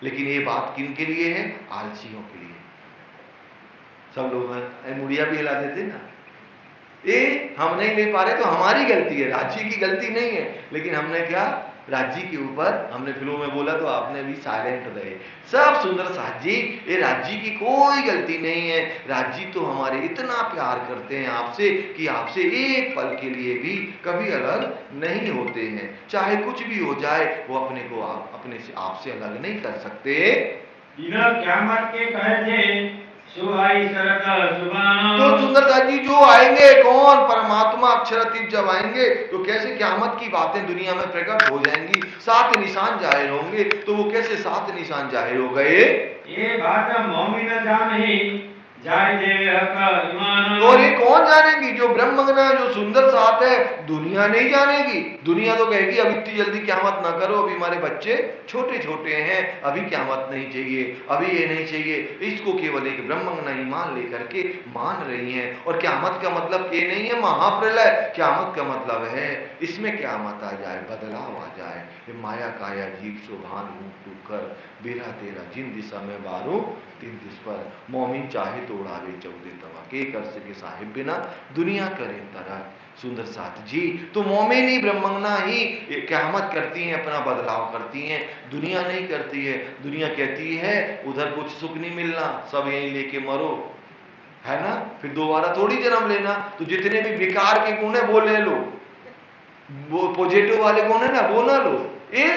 लेकिन ये बात किन के लिए है? आलसियों के लिए। सब लोग मुड़िया भी हिला देते ना, ये हम नहीं ले पा रहे तो हमारी गलती है, राज्य की गलती नहीं है। लेकिन हमने क्या, राज्य के ऊपर हमने फ्लो में बोला तो आपने भी साइलेंट रहे। सब सुंदर साथ जी, ये राज्य की कोई गलती नहीं है। राज्य तो हमारे इतना प्यार करते हैं आपसे कि आपसे एक पल के लिए भी कभी अलग नहीं होते हैं। चाहे कुछ भी हो जाए, वो अपने को अपने से आपसे अलग नहीं कर सकते। कीमत के कहे थे सुहाई शरत तो सुबान सुंदरता जी जो आएंगे कौन? परमात्मा अक्षरातीत जब आएंगे तो कैसे क़यामत की बातें दुनिया में प्रकट हो जाएंगी, 7 निशान जाहिर होंगे। तो वो कैसे 7 निशान जाहिर हो गए? ये बात मोमिन जान ही जाय देवे हक ईमान। और ये कौन जानेगी? जो ब्रह्मज्ञ है, जो सुंदर साथ है, दुनिया नहीं जानेगी। दुनिया तो कहेगी अब इतनी जल्दी क़यामत ना करो, अभी हमारे बच्चे छोटे छोटे हैं, अभी क़यामत नहीं चाहिए, अभी ये नहीं चाहिए। इसको केवल एक ब्रह्मज्ञ ईमान लेकर के मान रही हैं। और क़यामत का मतलब ये नहीं है महाप्रलय, क़यामत का मतलब है इसमें क़यामत आ जाए, बदलाव आ जाए। ये माया काया जीव शोभान मुख कर बेरा तेरा जिन दिशा में बारो तीन दिस पर। मोमिन चाहे तो उड़ावे चौदह तवा, के कर सके साहिब बिना दुनिया करे तरह। सुंदर साथ जी, तो मोमिन ही ब्रह्मज्ञा ही क़यामत करती हैं, अपना बदलाव करती हैं, दुनिया नहीं करती है। दुनिया कहती है उधर कुछ सुख नहीं मिलना, सब यहीं लेके मरो, है ना, फिर दोबारा थोड़ी जन्म लेना। तो जितने भी विकार के गुण है वो ले लो, वो पॉजिटिव वाले गुण है ना वो ना लो। ये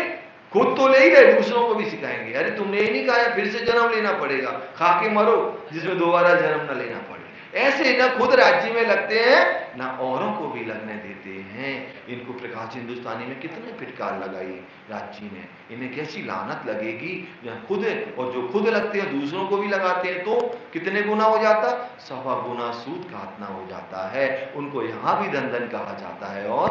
खुद तो ले ही रहे, दूसरों को भी सिखाएंगे, अरे तुमने ये नहीं कहा फिर से जन्म लेना पड़ेगा, खा के मरो जिसमें दोबारा जन्म न लेना पड़े। ऐसे ना खुद राज्य में लगते हैं ना औरों को भी लगने देते हैं। इनको प्रकाश हिंदुस्तानी में कितने फिटकार लगाई राज्य ने, इन्हें कैसी लानत लगेगी जहाँ खुद, और जो खुद लगते हैं दूसरों को भी लगाते हैं तो कितने गुना हो जाता? 100 गुना सूद काटना हो जाता है। उनको यहाँ भी धन कहा जाता है और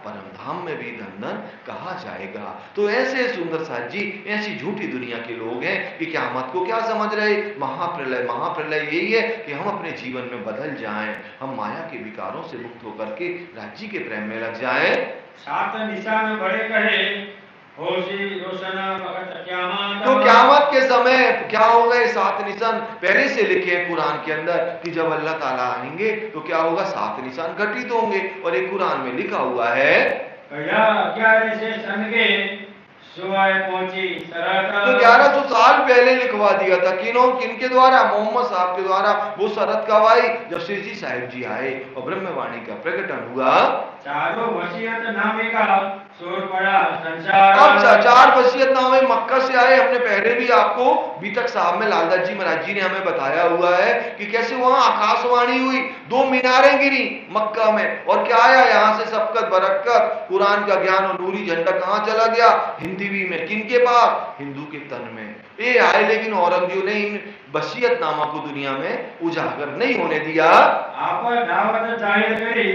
परम धाम में भी धन कहा जाएगा। तो ऐसे सुंदर साथ जी, ऐसी झूठी दुनिया के लोग हैं कि क़यामत को क्या समझ रहे? महाप्रलय। महाप्रलय यही है कि हम अपने जीवन में बदल जाएं, हम माया के विकारों से मुक्त होकर के राज्य के प्रेम में लग जाएं। 7 निशान बड़े कहे होशी रोशन वक्त क़यामत। तो क़यामत के समय क्या हो गए? 7 निशान पहले से लिखे हैं कुरान के अंदर कि जब अल्लाह ताला आएंगे तो क्या होगा? 7 निशान घटित होंगे और एक कुरान में लिखा हुआ है क्या जैसे सन के सुबह पहुंची शरत। तो 1100 साल पहले लिखवा दिया था। किनके द्वारा? मोहम्मद साहब के द्वारा। वो शरत कब आई? जब श्री जी साहिब जी आए और ब्रह्मवाणी का प्रकटन हुआ। चारों वसीयत नामे का शोर पड़ा संसार। अब 4 वसीयतनामे मक्का से आए। हमने पहले भी आपको बीतक साहब में लालदास जी महाराज जी ने हमें बताया हुआ है कि कैसे वहां आकाशवाणी हुई, 2 मीनारें गिरी मक्का में, और क्या आया? यहां से सबकत बरकत, कुरान का ज्ञान और नूरी झंडा कहां चला गया? हिंदवी में। किनके पास? हिंदू के तन में ये आए। लेकिन औरंगजेब ने इन वसीयतनामा को दुनिया में उजागर नहीं होने दिया। आप दावत जाहिर करी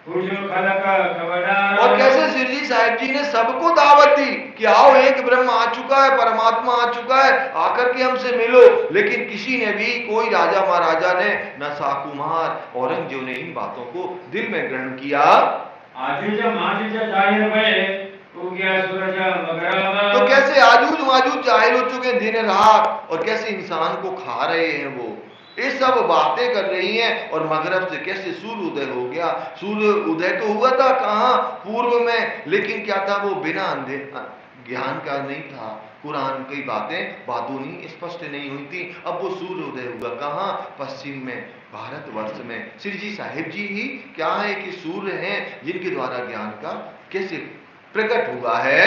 और कैसे सिरजी साहिब जी ने सबको दावत दी कि आओ, एक ब्रह्म आ चुका है, परमात्मा आ चुका है, आकर के हमसे मिलो। लेकिन किसी ने भी, कोई राजा महाराजा ने, न साकुमार औरंगजेब ने इन बातों को दिल में ग्रहण किया। तो कैसे आजूज माजूज जाहिर हो चुके हैं दिन रात, और कैसे इंसान को खा रहे हैं वो, ये सब बातें कर रही हैं। और मगरब से कैसे सूर्य उदय हो गया। सूर्य उदय तो हुआ था कहाँ? पूर्व में, लेकिन क्या था? वो बिना ज्ञान का नहीं था। कुरान की बातों नहीं स्पष्ट नहीं हुई थी। अब वो सूर्य उदय हुआ कहाँ? पश्चिम में, भारतवर्ष में। श्री जी साहिब जी ही क्या है कि सूर्य हैं जिनके द्वारा ज्ञान का कैसे प्रकट हुआ है।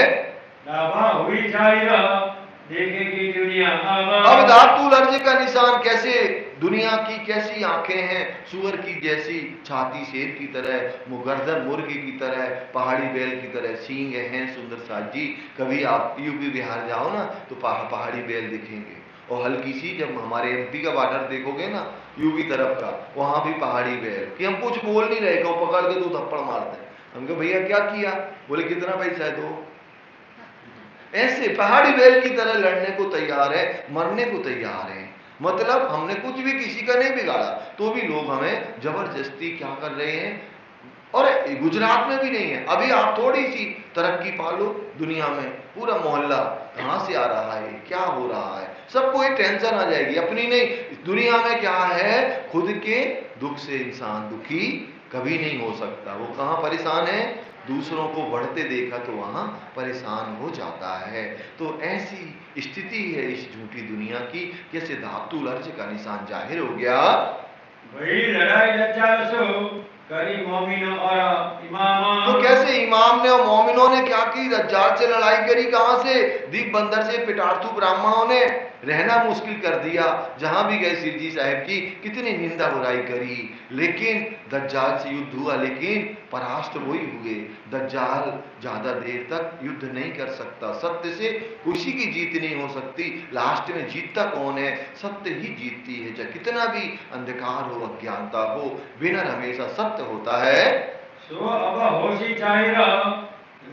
देखेगी दुनिया अब धातुल अर्ज का निशान कैसे? दुनिया की कैसी आंखें हैं? सुअर की जैसी छाती, शेर की तरह, गर्दन मुर्गी की तरह, पहाड़ी बैल की तरह सींग हैं। सुंदर साथ जी, कभी आप यूपी बिहार जाओ ना तो पहाड़ी बैल दिखेंगे, और हल्की सी जब हमारे एमपी का बॉर्डर देखोगे ना यूपी तरफ का, वहां भी पहाड़ी बैल कि हम कुछ बोल नहीं रहे, वो पकड़ के 2 थप्पड़ मारते हैं। हम कहे भैया क्या किया? बोले कितना पैसा है? 2। ऐसे पहाड़ी बैल की तरह लड़ने को तैयार है, मरने को तैयार है। मतलब हमने कुछ भी किसी का नहीं बिगाड़ा, तो भी लोग हमें जबरदस्ती क्या कर रहे हैं। और गुजरात में भी नहीं है। अभी आप थोड़ी सी तरक्की पालो दुनिया में, पूरा मोहल्ला कहां से आ रहा है, क्या हो रहा है, सबको एक टेंशन आ जाएगी अपनी नहीं। दुनिया में क्या है? खुद के दुख से इंसान दुखी कभी नहीं हो सकता। वो कहां परेशान है? दूसरों को बढ़ते देखा तो वहां परेशान हो जाता है। तो ऐसी स्थिति है इस झूठी दुनिया की। कैसे धातुल अर्ज का निशान जाहिर हो गया। वही लड़ाई करी मोमिन और इमाम। तो कैसे से इमाम ने और मोमिनों ने क्या की, दज्जाल से लड़ाई करी। कहां से? दीप बंदर से। पिटार्थू ब्राह्मणों ने रहना मुश्किल कर दिया। जहां भी गए सिरजी साहब की कितनी निंदा बुराई करी, लेकिन दज्जाल से युद्ध हुआ, लेकिन परास्त वही हुए। दज्जाल ज्यादा देर तक युद्ध नहीं कर सकता। सत्य से किसी की जीत नहीं हो सकती। लास्ट में जीतता कौन है? सत्य ही जीतती है। चाहे कितना भी अंधकार हो, अज्ञानता हो, विनर हमेशा सत्य होता है। सो अब होशी जाहिर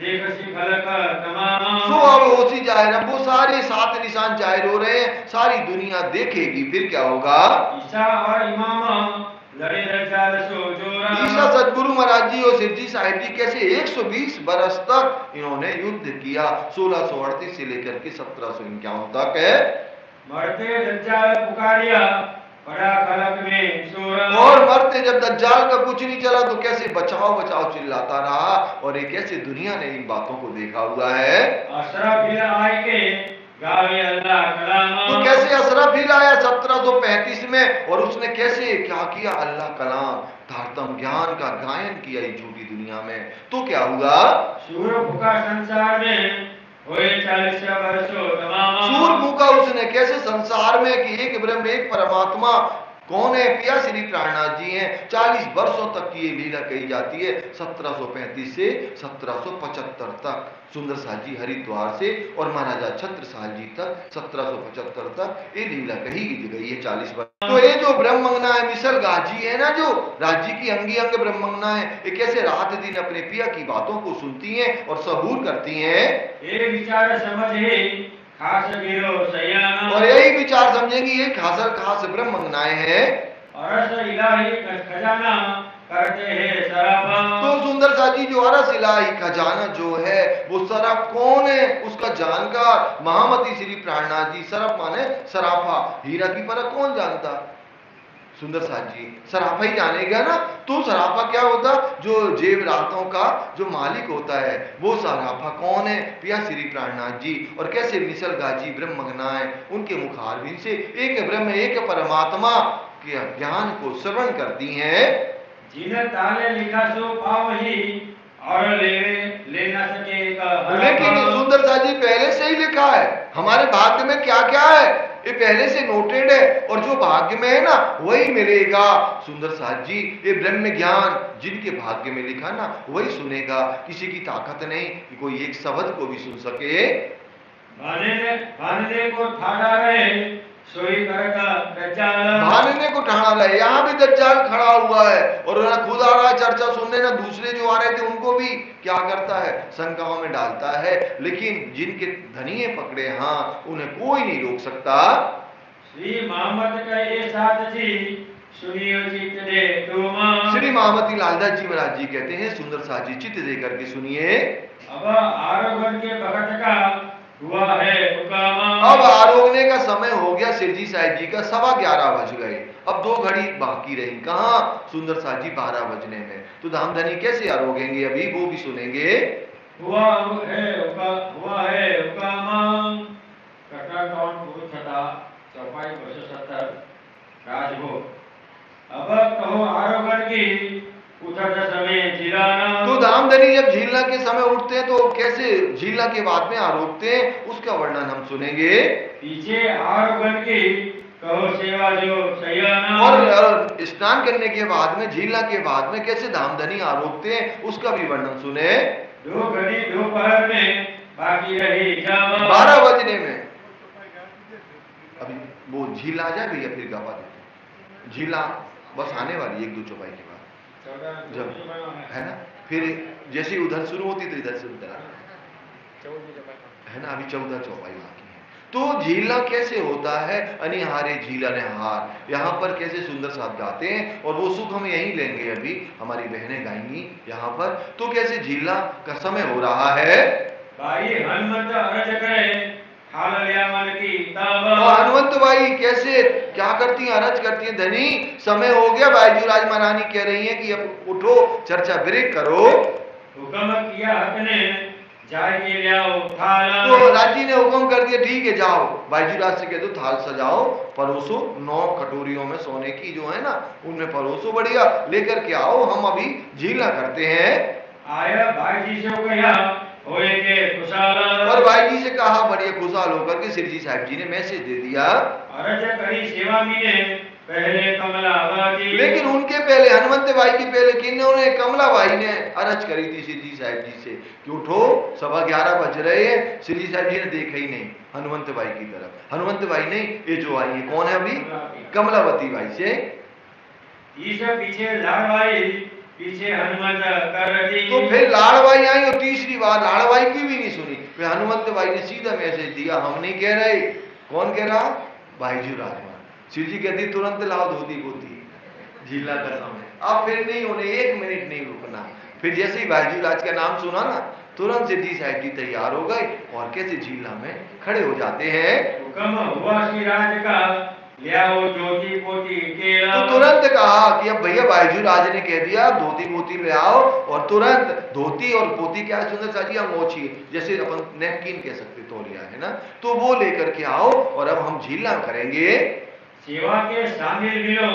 देखसी फलक तमाम। सो अब होशी जाहिर, अब वो सारे 7 निशान जाहिर हो रहे हैं, सारी दुनिया देखेगी। फिर क्या होगा? ईसा और इमाम लड़े दज्जाल सो जोरा। ईसा सदगुरु महाराज जी और सिरजी साहिब जी कैसे 120 बरस तक इन्होंने युद्ध किया, 1638 से लेकर के 1751 तक है। मरते दज्जाल पुकारिया पड़ा खलक में सोरा। और मरते जब दज्जाल का कुछ नहीं चला तो कैसे बचाओ बचाओ चिल्लाता रहा। और ये कैसे दुनिया ने इन बातों को देखा हुआ है। अशरफ आए के गावे अल्लाह कलाम। तो कैसे अशरफ आया 1735 में, और उसने कैसे क्या किया? अल्लाह कलाम, धारतम ज्ञान का गायन किया इस झूठी दुनिया में। तो क्या हुआ? सूर्य का संसार में होए 40 वर्षों तमाम। सूर्य फूका उसने कैसे संसार में कि एक ब्रह्म एक परमात्मा कौन है? पिया श्री प्राणनाथ जी हैं। 40 वर्षों तक की ये लीला कही जाती है, 1735 से 1775 तक। सुंदर साहब जी हरिद्वार से और महाराजा छत्रसाल जी तक 1775 तक ये लीला कही गई है, 40 वर्ष। तो ये जो ब्रह्मंगना है, मिसल गाजी है ना, जो राज्य की अंगी अंग ब्रह्मंगना है, ये कैसे रात दिन अपने पिया की बातों को सुनती हैं और सबूर करती हैं। ये विचार समझे खास गिरो सयाना। और यही विचार समझेंगे ये खासर खास ब्रह्मंगनाएं हैं। अरस इलाही खजाना करते हैं सरापा। तो सुंदर साजी जो अरस इलाही खजाना जो है वो सरफ कौन है? उसका जानकार महामती श्री प्राणनाथ जी। सरफ माने सराफा, हीरा की परख कौन जानता? सुंदर साहब जी सराफा ही जानेगा ना। तो सराफा क्या होता? जो जेवरातों का जो मालिक होता है वो सराफा कौन है? पिया श्री प्राणनाथ जी। और कैसे मिसल गाजी ब्रह्मगनाएं उनके मुखारबिंद से एक ब्रह्म एक परमात्मा के ज्ञान को श्रवण करती हैं। जिन्हें ताले लिखा सो पाव ही और ले ना सकेगा। लेकिन सुंदर साहब जी पहले से ही लिखा है। हमारे भाग्य में क्या क्या है ये पहले से नोटेड है, और जो भाग्य में है ना वही मिलेगा। सुंदर साहब जी ये ब्रह्म ज्ञान जिनके भाग्य में लिखा ना वही सुनेगा। किसी की ताकत नहीं कि कोई एक शब्द को भी सुन सके। भानने को ठाड़ा रहे सोई करता दज्जाल। भानने को ठाड़ा रहे, यहाँ भी दज्जाल खड़ा हुआ है और ना खुद आ रहा है चर्चा सुनने, ना दूसरे जो आ रहे थे उनको भी क्या करता है? शंकाओं में डालता है। लेकिन जिनके धनिये पकड़े हाँ उन्हें कोई नहीं रोक सकता। श्री मोहम्मद का ये साथ जी सुनियो चित्त दे तुम। श्री महामती लालदास जी महाराज जी कहते हैं सुंदर साहब जी चित्त दे करके सुनिए। अब आरोगण के भगत का हुआ है हुकामा। अब आरोगने का समय हो गया सिरजी साहिब जी का, 11:15 बज गए। अब 2 घड़ी बाकी रही। कहाँ? सुंदर साहब जी 12 बजने में। तो धामधनी कैसे आरोगेंगे अभी वो भी सुनेंगे। हुआ है हुकामा। कटा कौन पुरुष था चौपाई 270 राजभोग। अब कहो आरोगण की उठत समय झिलाना। तो धामधनी जब झीलना के समय उठते हैं तो कैसे झीलना के बाद में आरोगते हैं उसका वर्णन हम सुनेंगे। पीछे आरोगण की कहो सेवा जो सयाना। और स्नान करने के बाद में झीलना के बाद में कैसे धामधनी आरोगते हैं उसका भी वर्णन सुने। 2 घड़ी दोपहर में बाकी रही 12 बजने में। अभी वो झील आ जाए भैया फिर गवा देते। झीला बस आने वाली 1-2 चौपाई के बाद जब है ना, फिर जैसे उधर शुरू होती तो इधर से उधर है ना। अभी 14 चौपाई बाकी है। तो झीलना कैसे होता है? अनिहारे झीला ने हार। यहाँ पर कैसे सुंदर साथ गाते हैं और वो सुख हम यहीं लेंगे। अभी हमारी बहनें गाएंगी यहाँ पर। तो कैसे झीलना का समय हो रहा है। भाई हनुमत अर्ज करे और हनुमंत भाई कैसे क्या करती हैं? अरज करती हैं धनी समय हो गया। बाईजूराज महारानी कह रही हैं कि अब उठो चर्चा ब्रेक करो। हुक्म किया हकने जाए के लियाओ थाला। तो राजी ने हुक्म कर दिया ठीक है जाओ बाईजूराज से कह दो थाल सजाओ परोसो। 9 कटोरियों में सोने की जो है ना उनमें परोसो बढ़िया लेकर के आओ। हम अभी झीलना करते हैं। आया भाई जी से कहा होए के खुशाल और भाई जी से कहा बड़े खुशहाल होकर के सिरजी साहब जी ने मैसेज दे दिया। अरज करी सेवा मीने पहले कमलावती लेकिन उनके पहले हनुमंत भाई के पहले किन्होंने कमला भाई ने अरज करी थी सिरजी साहब जी से कि उठो, 11:15 बज रहे हैं। सिरजी साहब जी ने देखा ही नहीं हनुमंत भाई की तरफ। हनुमंत भाई ने ये जो आई है कौन है अभी, कमलावती भाई से पीछे लाडवाई पीछे हनुमंत कर दी। तो फिर लाड़बाई आई और तीसरी बार लाड़बाई की भी नहीं सुनी। फिर हनुमंत भाई ने सीधा मैसेज दिया, हम नहीं कह रहे। कौन कह रहा, भाईजू राजमान। शिव जी कहती तुरंत लाओ धोती पोती, झीला का समय अब फिर नहीं होने, 1 मिनट नहीं रुकना। फिर जैसे ही भाईजू राज का नाम सुना ना, तुरंत सिद्धि साहब जी तैयार हो गए और कैसे झीला में खड़े हो जाते हैं। हुक्म हुआ श्री राज का ले आओ धोती पोती केला। तो तुरंत कहा कि अब भैया भाईजू राज ने कह दिया धोती पोती ले आओ, और तुरंत धोती और पोती क्या सुंदर साजिया मोची, जैसे अपन नैपकिन कह सकते तौलिया है ना, तो वो लेकर के आओ और अब हम झीला करेंगे। सेवा के शामिल मिलो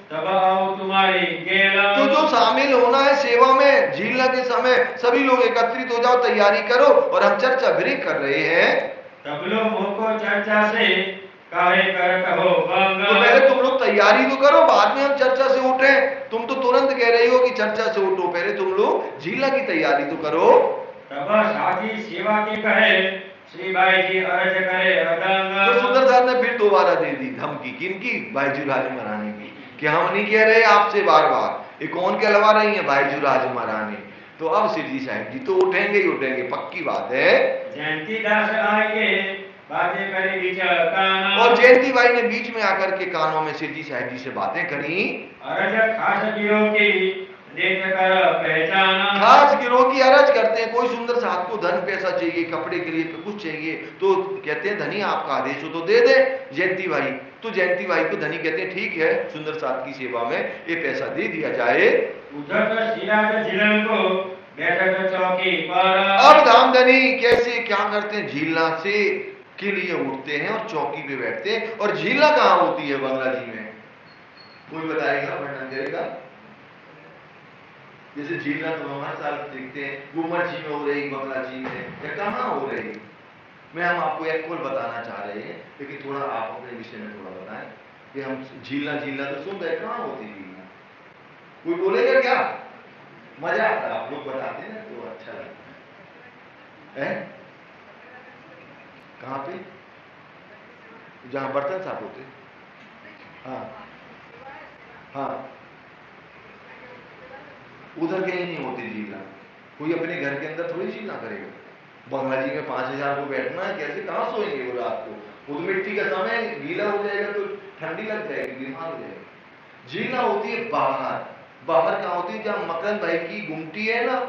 तब आओ तुम्हारी गेला। तो जो शामिल होना है सेवा में झीलना के समय सभी लोग एकत्रित हो जाओ, तैयारी करो, और हम चर्चा ब्रेक कर रहे हैं। तब लो मुंह को चर्चा से काहे कर कहो बंग। तो पहले तुम लोग तैयारी तो करो, बाद में हम चर्चा से उठे। तुम तो तुरंत कह रही हो कि चर्चा से उठो, पहले तुम लोग झीला की तैयारी तो करो। तब साथी सेवा के कहे श्री भाई जी अर्ज करे अदंग। तो सुंदर साहब ने फिर दोबारा दे दी धमकी, किनकी, भाईजू राज महारानी की, कि हम नहीं कह रहे आपसे बार बार, ये कौन कहलवा रही है, भाईजू राज महारानी। तो अब सिरजी साहब जी तो उठेंगे ही उठेंगे, पक्की बात है। जयंती दास आके बातें करे विचार काना। और जयंती भाई ने बीच में आकर के कानों में सिरजी साहब जी से बातें करी। अर्ज खास गिरोह की देख कर पहचाना। खास गिरोह की अरज करते हैं, कोई सुंदर साहब को धन पैसा चाहिए, कपड़े के लिए कुछ चाहिए, तो कहते हैं धनी आपका आदेश हो तो दे दे जयंती भाई। तो जयंती भाई को धनी कहते हैं ठीक है, सुंदर साहब की सेवा में ये पैसा दे दिया जाए। उधर तो सिराज झिलन को बैठक चौकी पर। अब धामधनी कैसे क्या करते हैं, झीलना से के लिए उठते हैं और चौकी पे बैठते हैं। और झीलना कहाँ होती है बंगला जी में, कोई बताएगा, वर्णन करेगा। जैसे झीलना तो हम हर साल देखते हैं, गुमर जी में हो रही, बंगला जी में, या कहाँ हो रही। मैं हम आपको एक और बताना चाह रहे हैं, लेकिन थोड़ा आप अपने विषय में थोड़ा बताएं कि हम झीलना तो सुन रहे, कहाँ होती झीलना, कोई बोलेगा क्या, मजा आता है, आप लोग बताते हैं तो अच्छा लगता है। कहाँ पे, जहां बर्तन साफ होते, हाँ हाँ, उधर कहीं नहीं होती झीलना। कोई अपने घर के अंदर थोड़ी झीलना करेगा। बंगला जी में 5000 को बैठना है, कैसे कहाँ सोएंगे वो रात को, वो मिट्टी का समय गीला हो जाएगा तो ठंडी लग जाएगी, बीमार हो जाएगा। झीलना होती है बाहर। बाहर कहाँ होती है, जहां मकरंद भाई की गुमटी है ना,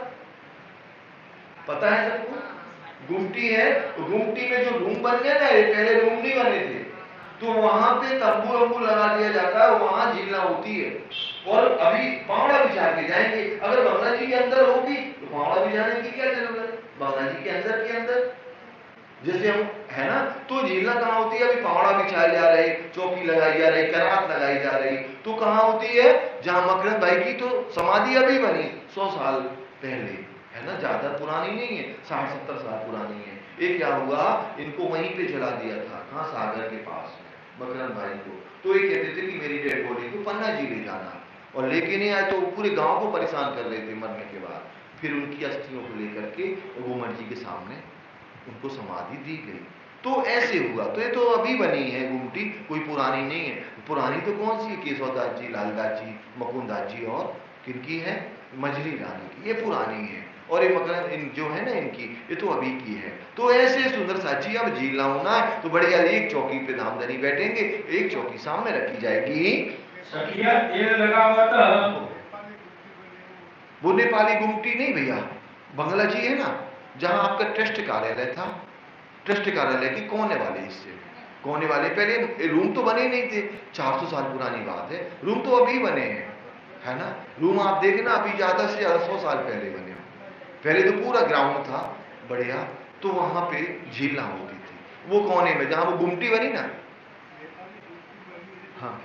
पता है सबको, गुमटी है। तो गुमटी में जो रूम बन गए ना, ये पहले रूम नहीं बने थे, तो वहां पे तंबू वंबू लगा दिया जाता है, वहां झीलना होती है। और अभी पावड़ा बिछा के जाएंगे, अगर बंगला जी के अंदर होगी तो पावड़ा बिछाने की क्या जरूरत, बंगला जी के अंदर जैसे हम है ना। तो झीलना कहाँ होती है, अभी पावड़ा बिछाए जा रहे, चौकी लगाई जा रही, करात लगाई जा रही, तो कहाँ होती है, जहां मकरंद भाई की तो समाधि अभी बनी 100 साल पहले, है ना, ज्यादा पुरानी नहीं है, 60-70 साल पुरानी है। ये क्या हुआ, इनको वहीं पे जला दिया था, कहाँ, सागर के पास मकरंद भाई को। तो ये कहते थे कि मेरी डेड बॉडी को पन्ना जी ले जाना, और लेके नहीं आए तो पूरे गांव को परेशान कर रहे थे मरने के बाद। फिर उनकी अस्थियों को लेकर के गोमर जी के सामने उनको समाधि दी गई। तो ऐसे हुआ। तो ये तो अभी बनी है गुमटी, कोई पुरानी नहीं है। पुरानी तो कौन सी है, केशवदास जी, लालदास जी, मुकुंदास जी, और किनकी है, मजली रानी की, ये पुरानी है। और ये मकरंद इन जो है ना इनकी, ये तो अभी की है। तो ऐसे सुंदर साची अब झीलना होना है तो बढ़िया एक चौकी पे धामधनी बैठेंगे, एक चौकी सामने रखी जाएगी। सखिया तेल लगावत, वो नेपाली गुमटी नहीं भैया, बंगला जी है ना, जहां आपका ट्रस्ट कार्यालय था, ट्रस्ट कार्यालय के कोने वाले हिस्से, कोने वाले, पहले रूम तो बने नहीं थे, 400 साल पुरानी बात है, रूम तो अभी बने हैं, है ना। रूम आप देखना अभी ज्यादा से ज्यादा 100 साल पहले बने। पहले तो पूरा ग्राउंड था बढ़िया, तो वहां पे झीलना होती थी, वो कोने में जहां वो गुमटी बनी ना, हाँ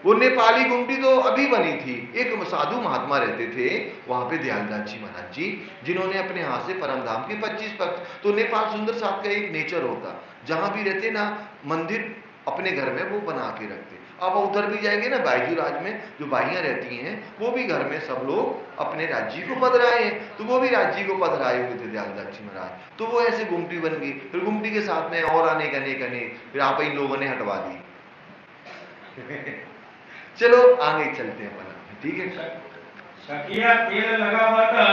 वो नेपाली गुमटी तो अभी बनी थी। एक साधु महात्मा रहते थे वहां पे, दयालदास जी महाराज जी, जिन्होंने अपने हाथ से परमधाम के 25 भक्त। तो नेपाल सुंदर साहब का एक नेचर होता, जहां भी रहते ना मंदिर अपने घर में वो बना के रखते। अब उधर भी जाएंगे ना बाईजू राज में, जो बाइयां रहती हैं वो भी घर में सब लोग अपने राज्य को पधराए हैं, तो वो भी राज्य को पधराए हुए थे दयालदास जी महाराज। तो वो ऐसे गुमटी बन गई, फिर गुमटी के साथ में और अनेक अनेक अनेक, फिर आप इन लोगों ने हटवा दी। चलो आगे चलते हैं अपन, ठीक है। सखिया तेल लगा हुआ था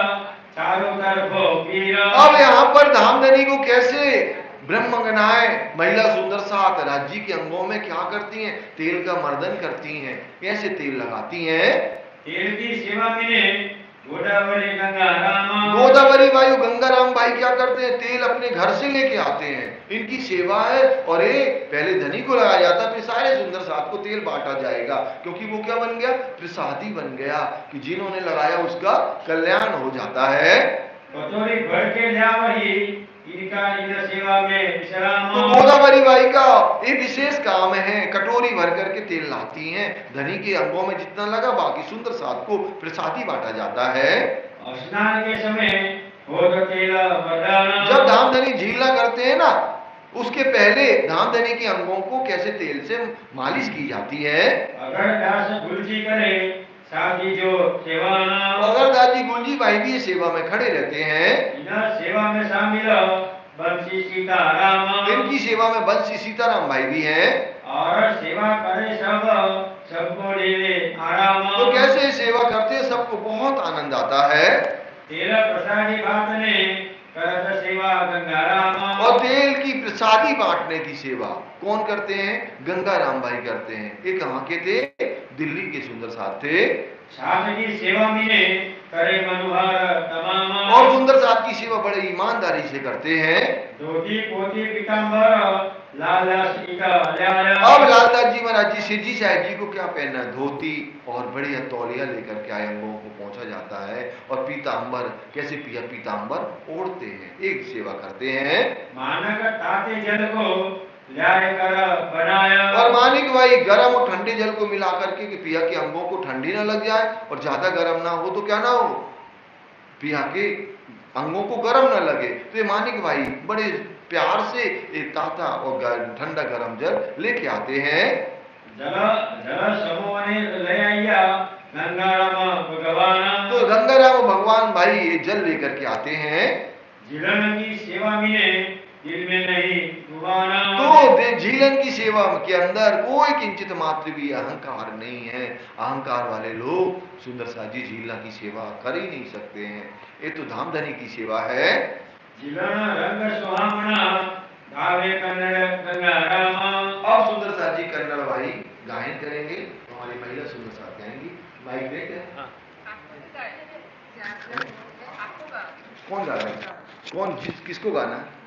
चारों तरफ पीरा। अब यहाँ पर धामधनी को कैसे ब्रह्मगनाएं महिला सुंदर साथ राज्य के अंगों में क्या करती हैं? तेल का मर्दन करती हैं। कैसे तेल लगाती हैं? तेल की सेवा में गोदावरी गंगाराम। गोदावरी वायु गंगाराम भाई क्या करते हैं? तेल अपने घर से लेके आते हैं, इनकी सेवा है। और ये पहले धनी को लगाया जाता, फिर सारे सुंदर साथ को तेल बांटा जाएगा, क्योंकि वो क्या बन गया? प्रसादी बन गया, कि जिन्होंने लगाया उसका कल्याण हो जाता है। कटोरी भर के लिया वही इनका इन सेवा में विश्राम। तो गोदावरी बाई का ये विशेष काम है, कटोरी भर करके तेल लाती हैं, धनी के अंगों में जितना लगा बाकी सुंदर साथ को प्रसादी बांटा जाता है। स्नान के समय हो तो तेल बरदाना। जब धामधनी झीलना करते हैं ना, उसके पहले धामधनी के अंगों को कैसे तेल से मालिश की जाती है। अगर दास गुलजी करे साथी जो सेवा, अगर दादी गुलजी भाई भी सेवा में खड़े रहते हैं, इधर सेवा में शामिल बंसी सीताराम। इनकी सेवा में बंसी सीताराम भाई भी हैं, और सेवा करे सबको देवे आराम। तो कैसे सेवा करते हैं, सबको बहुत आनंद आता है। तेल प्रसादी बांटने करत सेवा गंगाराम। और तेल की प्रसादी बांटने की सेवा कौन करते हैं? गंगाराम भाई करते हैं। ये कहाँ के थे? दिल्ली के सुंदर साथ थे। साथ की सेवा में करे मनोहर तमाम। और सुंदर साथ की सेवा बड़े ईमानदारी से करते हैं। धोती पोती पीताम्बर लालदास जी का ल्याया। अब लालदास जी महाराज जी सिद्धि साहिब जी को क्या पहनना? धोती और बढ़िया तौलिया लेकर के आए अंगों को पहुंचा जाता है, और पीताम्बर कैसे पिया पीताम्बर ओढ़ते हैं, एक सेवा करते हैं। मानक ताते जल को ल्याय कर बनाया। और मानिक भाई गर्म और ठंडे जल को मिला करके कि पिया के अंगों को ठंडी ना लग जाए, और ज्यादा गर्म ना हो तो क्या ना हो, पिया के अंगों को गर्म ना लगे। तो ये मानिक भाई बड़े प्यार से एक ताता और ठंडा गर्म जल लेके आते हैं। जल जल समूह ले आइया गंगाराम भगवान। तो गंगाराम भगवान भाई ये जल लेकर के आते हैं। झीलन की सेवा में दिल में नहीं डुबाना। तो झीलन की सेवा के अंदर कोई किंचित मात्र भी अहंकार नहीं है। अहंकार वाले लोग सुंदर सा जी झीलना की सेवा कर ही नहीं सकते हैं। ये तो धामधनी की सेवा है। झीलन रंग सुहावना गावे कन्नड़ गंगाराम। अब सुंदर सा जी कन्नड़ भाई गायन करेंगे, हमारी महिला सुंदर सा गाएंगी। माइक देख कौन गा रहा है? कौन किसको गाना है?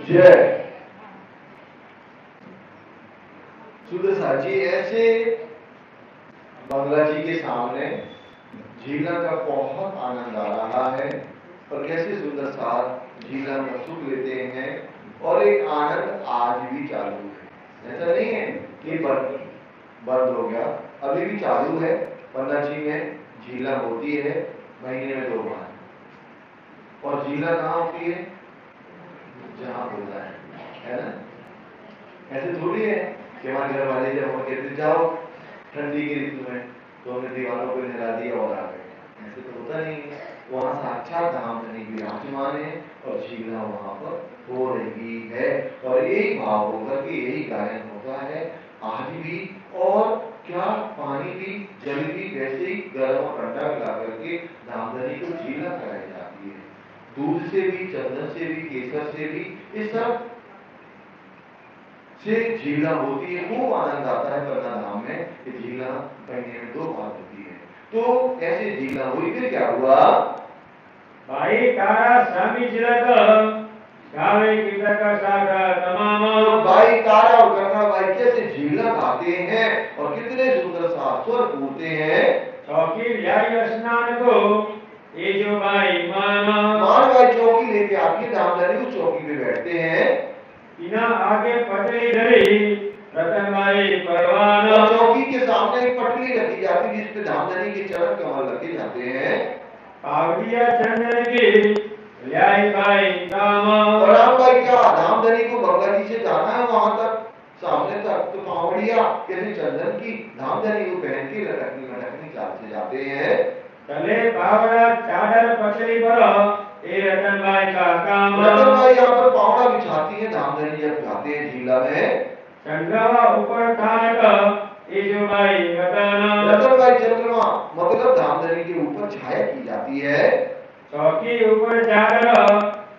जय सुदर्शा जी ऐसे बंगला जी के सामने झीला का बहुत आनंद आ रहा है और कैसे सुंदर साथ झीला में सुख लेते हैं और एक आनंद आज भी चालू है। ऐसा नहीं है कि बंद हो गया, अभी भी चालू है। बंगला जी में झीला होती है महीने में 2 बार। और झीला कहाँ होती है? जहां होता है ना। ऐसे थोड़ी है कि हमारे घर वाले जब हम कहते जाओ ठंडी की ऋतु में तो हमने दीवारों को नहला दिया और आ गए, ऐसे तो होता नहीं है। वहां साक्षात धामधनी विराजमान है और झीला वहां पर हो रही है और यही भाव होकर के यही गायन होता है आज भी। और क्या पानी भी जल भी वैसे ही गर्म और ठंडा मिला करके धामधनी को झीला कराई जाती है। दूध से भी, चंदन से भी, केसर से भी, इस सब से झीला होती है। खूब आनंद आता है बरना धाम में कि झीला महीने में 2 बार होती है। तो ऐसे झीला हुई, फिर क्या हुआ? भाई तारा स्वामी जिलक गावे गीता का सागा तमाम। भाई तारा और गंगा भाई कैसे झीला गाते हैं और कितने सुंदर स्वर पूरते हैं। चौकी लियाई स्नान को ये जो भाई मान भाई चौकी लेके आके धामधनी उस चौकी पे बैठते हैं। इना आगे पटरी धरी रतन भाई परवान। चौकी के सामने एक पटरी रखी जाती है जिसपे धामधनी के चरण कमल रखे जाते हैं। पावड़िया चंदन की लियाई भाई दाम। और राम भाई क्या धामधनी को गंगा जी से जाना है वहां तक सामने तक, तो पावड़िया कैसे चंदन की धामधनी को पहन के लटकनी चाल से जाते हैं। चले पावड़ा चादर पटरी पर ए रतन भाई का काम। रतन भाई यहाँ पर पावड़ा बिछाती है धामधनी जब जाते हैं झीला में। चंद्रमा ऊपर थानक ए जो भाई रतन। रतन भाई चंद्रमा मतलब धामधनी के ऊपर छाया की जाती है। चौकी ऊपर चादर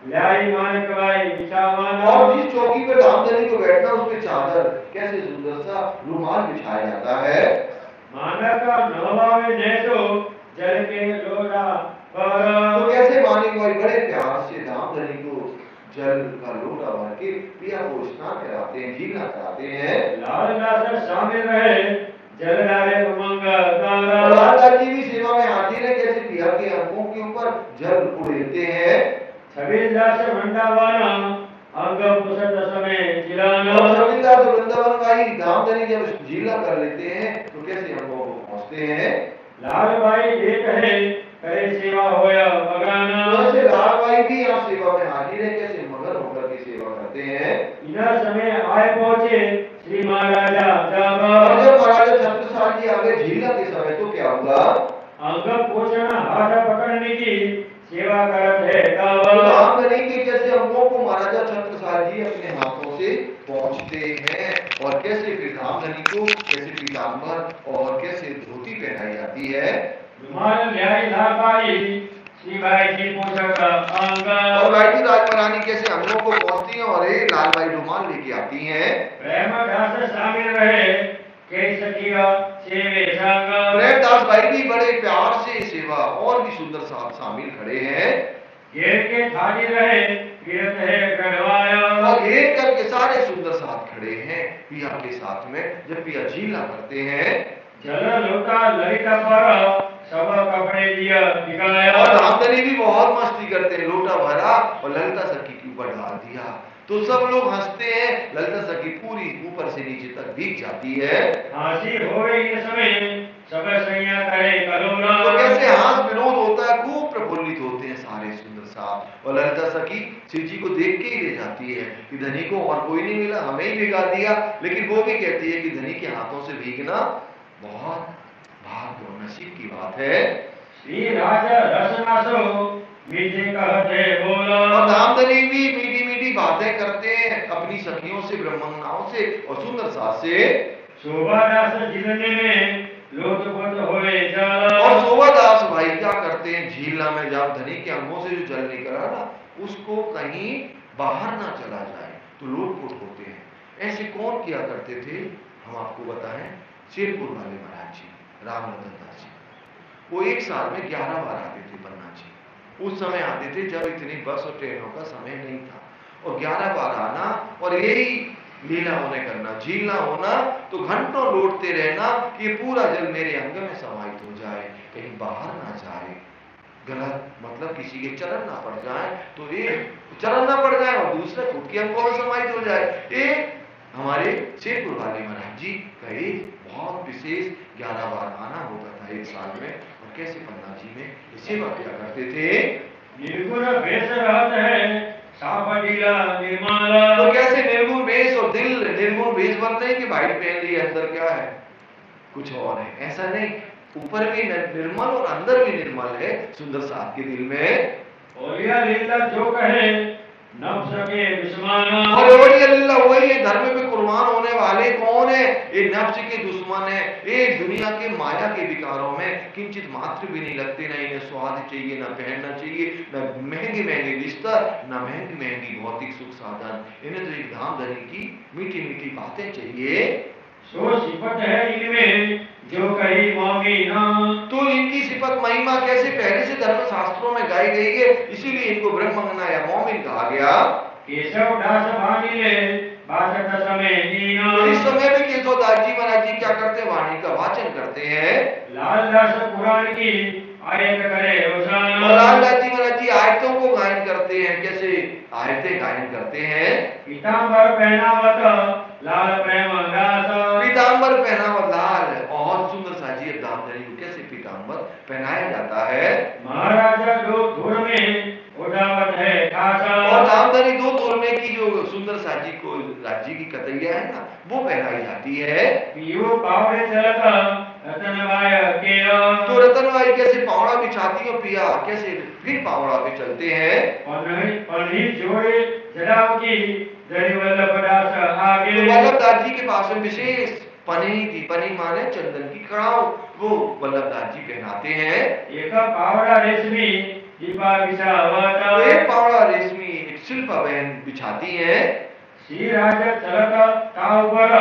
लाई मानक भाई बिछावन। और जिस चौकी पर धामधनी को बैठना उस पे चादर कैसे सुंदर सा रुमाल बिछाया जाता है। मानक नवावे ने तो जल के लोरा पर। तो कैसे मानिक भाई बड़े प्यार से धामधनी को जल का लोटा भर के पिया को स्नान कराते हैं, झीला कराते हैं। लाल दास शामिल रहे जल डाले उमंग तारा। लाल जी भी सेवा में हाजिर है, कैसे पिया के अंगों के ऊपर जल उड़ेलते हैं। छबील दास वृंदावन अंग पुसत समय जिलाना। छबील दास वृंदावन भाई धामधनी जब झीला कर लेते हैं तो कैसे अंगों को पहुंचते हैं। लाल भाई एक है करे सेवा होया मगाना। वैसे लाल भाई भी यहाँ सेवा में हाजिर है, कैसे मगन होकर के सेवा करते हैं। इधर समय आए पहुंचे श्री महाराजा जाबा। जब महाराजा छत्रसाल जी आगे झीला के समय तो क्या हुआ? अंग पोषण हाथ पकड़ने की सेवा करत है कावा। धामधनी के कैसे अंगों को महाराजा छत्रसाल जी अपने हाथों से पहुंचते हैं और कैसे फिर धामधनी को कैसे पीताम्बर और कैसे धोती पहनाई जाती है। रुमाल न्याय धापाई श्री भाई जी पोषक अंग और भाई जी राजमहारानी कैसे अंगों को पहुंचती हैं और ये लाल भाई रुमाल लेके आती हैं। प्रेमदास शामिल रहे कई सखिया सेवे संग प्रेमदास भाई भी बड़े प्यार से सेवा और भी सुंदर साथ शामिल खड़े हैं। घेर के थाली रहे गिरत है गढ़वाया और घेर करके सारे सुंदर साथ खड़े हैं पिया के साथ में जब पिया झीला करते हैं। जल लोटा ललिता पर सब कपड़े दिया दिखाया और धामधनी भी बहुत मस्ती करते हैं, लोटा भरा और ललिता सखी के ऊपर डाल दिया तो सब लोग हंसते हैं। ललिता सखी पूरी ऊपर से नीचे तक भीग जाती है। हंसी हो रही समय सब सैया करे करोना तो कैसे हाथ विनोद होता है, खूब प्रफुल्लित होते हैं सारे सुंदर साथ। और ललिता सखी शिव जी को देख के ही रह जाती है कि धनी को और कोई नहीं मिला, हमें ही भिगा दिया। लेकिन वो भी कहती है कि धनी के हाथों से भीगना बहुत भाग्य और नसीब की बात है। श्री राजा रसनासो मीठे कहते बोला और धामधनी भी मीठी मीठी बातें करते हैं अपनी सखियों से, ब्रह्मंगनाओं से और सुंदर सास से। शोभादास जिलने में लोटपोट होए जाला और शोभादास भाई क्या करते हैं, झीलना में जब धनी के अंगों से जो जल निकला ना उसको कहीं बाहर ना चला जाए तो लोटपोट होते हैं। ऐसे कौन किया करते थे, हम आपको बताएं, शेरपुर वाले महाराज जी रामनंदन दास जी। वो एक साल में 11 बार आते थे पन्ना जी। उस समय आते थे जब इतनी बस और ट्रेनों का समय नहीं था, और 11 बार आना और यही लीला होने करना, झीलना होना, तो घंटों लौटते रहना कि ये पूरा जल मेरे अंग में समाहित हो जाए, कहीं बाहर ना जाए, गलत मतलब किसी के चरण ना पड़ जाए, तो एक चरण ना पड़ जाए और दूसरे खुद के अंगों में समाहित हो जाए। एक हमारे शेरपुर वाले महाराज जी का एक बहुत विशेष 11 बार आना होता था एक साल में। और कैसे पन्ना जी में सेवा किया करते थे। निर्गुण वेश रहत है सापटीला निर्मला तो कैसे निर्गुण वेश और दिल निर्गुण वेश बनते हैं कि भाई पहन लिए अंदर क्या है कुछ और है, ऐसा नहीं, ऊपर भी निर्मल और अंदर भी निर्मल है सुंदर साथ के दिल में। और यह लीला जो कहे नफ्स के दुश्मना और वही है धर्म में कुर्बान होने वाले कौन है, ये नफ्स के दुश्मन है। ये दुनिया के माया के विकारों में किंचित मात्र भी नहीं लगते, ना इन्हें स्वाद चाहिए, ना पहनना चाहिए, ना महंगे महंगे बिस्तर, ना महंगी महंगी भौतिक सुख साधन, इन्हें तो एक धामधनी की मीठी मीठी बातें चाहिए। सो सिफत है इनमें जो कही मोमिना तो इनकी सिफत महिमा कैसे पहले से धर्म शास्त्रों में गाई गई है, इसीलिए इनको ब्रह्मंगना या मोमिन कहा गया। केशव दास भानिले बाचक समय नीना तो इस समय भी केशवदास जी महाराज जी क्या करते हैं, वाणी का वाचन करते हैं। लाल दास पुराण की आयत करे रोजाना और लालदास जी महाराज जी आयतों को गायन करते हैं, कैसे आयतें गायन करते हैं। पीताम्बर पहनावत लाल प्रेम दास पीताम्बर पहनावत लाल, और सुंदर साजी धामधनी को कैसे पीताम्बर पहनाया जाता है। महाराजा दो धुर में उठावत है खासा और धामधनी दो तोड़ने की जो सुंदर साजी को राज्य की कतैया है ना वो पहनाई जाती है। पियो पावड़े चलता रतनबाई केरा तो रतनबाई कैसे पावड़ा बिछाती हो, पिया कैसे फिर पावड़ा पे चलते हैं। और जोड़े जड़ाव की जड़ी वल्लभ दास आगे वल्लभ दास जी के पास में विशेष पनी थी, पनी माने चंदन की कड़ाव, वो वल्लभ दास जी पहनाते हैं। एक पावड़ा रेशमी दीपा बिछावता एक पावड़ा रेशमी एक शिल्पा बहन बिछाती है। श्री राजा चलता ताव पर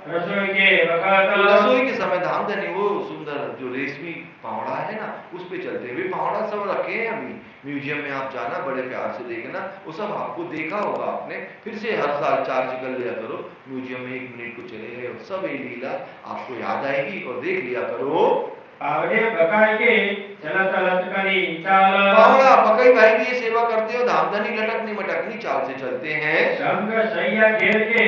रसोई के बकाता रसोई के समय धामधनी वो सुंदर जो रेशमी पावड़ा है ना उस पे चलते हुए, पावड़ा सब रखे हैं अभी म्यूजियम में, आप जाना बड़े प्यार से देखना, वो सब आपको देखा होगा आपने, फिर से हर साल चार्ज कर लिया करो, म्यूजियम में 1 मिनट को चले गए, सब ये लीला आपको याद आएगी और देख लिया करो। पावड़े बकाई के चलत लटकनी चाल पावड़ा पकई भाई भी ये सेवा करते हो, धामधनी लटकनी मटकनी चाल से चलते हैं। संग सैया घेर के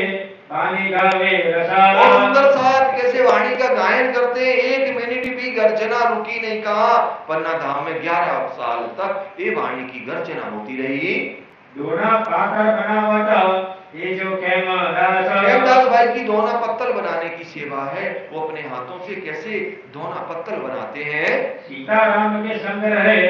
पानी गावे रसाला और सुंदर साथ कैसे वाणी का गायन करते हैं, 1 मिनट भी गर्जना रुकी नहीं कहा। पन्ना धाम में 11 साल तक ये वाणी की गर्जना होती रही। दोना पाकर बनावता ये जो खेमदास भाई की दोना पत्तल बनाने की सेवा है, वो अपने हाथों से कैसे दोना पत्तल बनाते हैं। सीताराम के संग रहे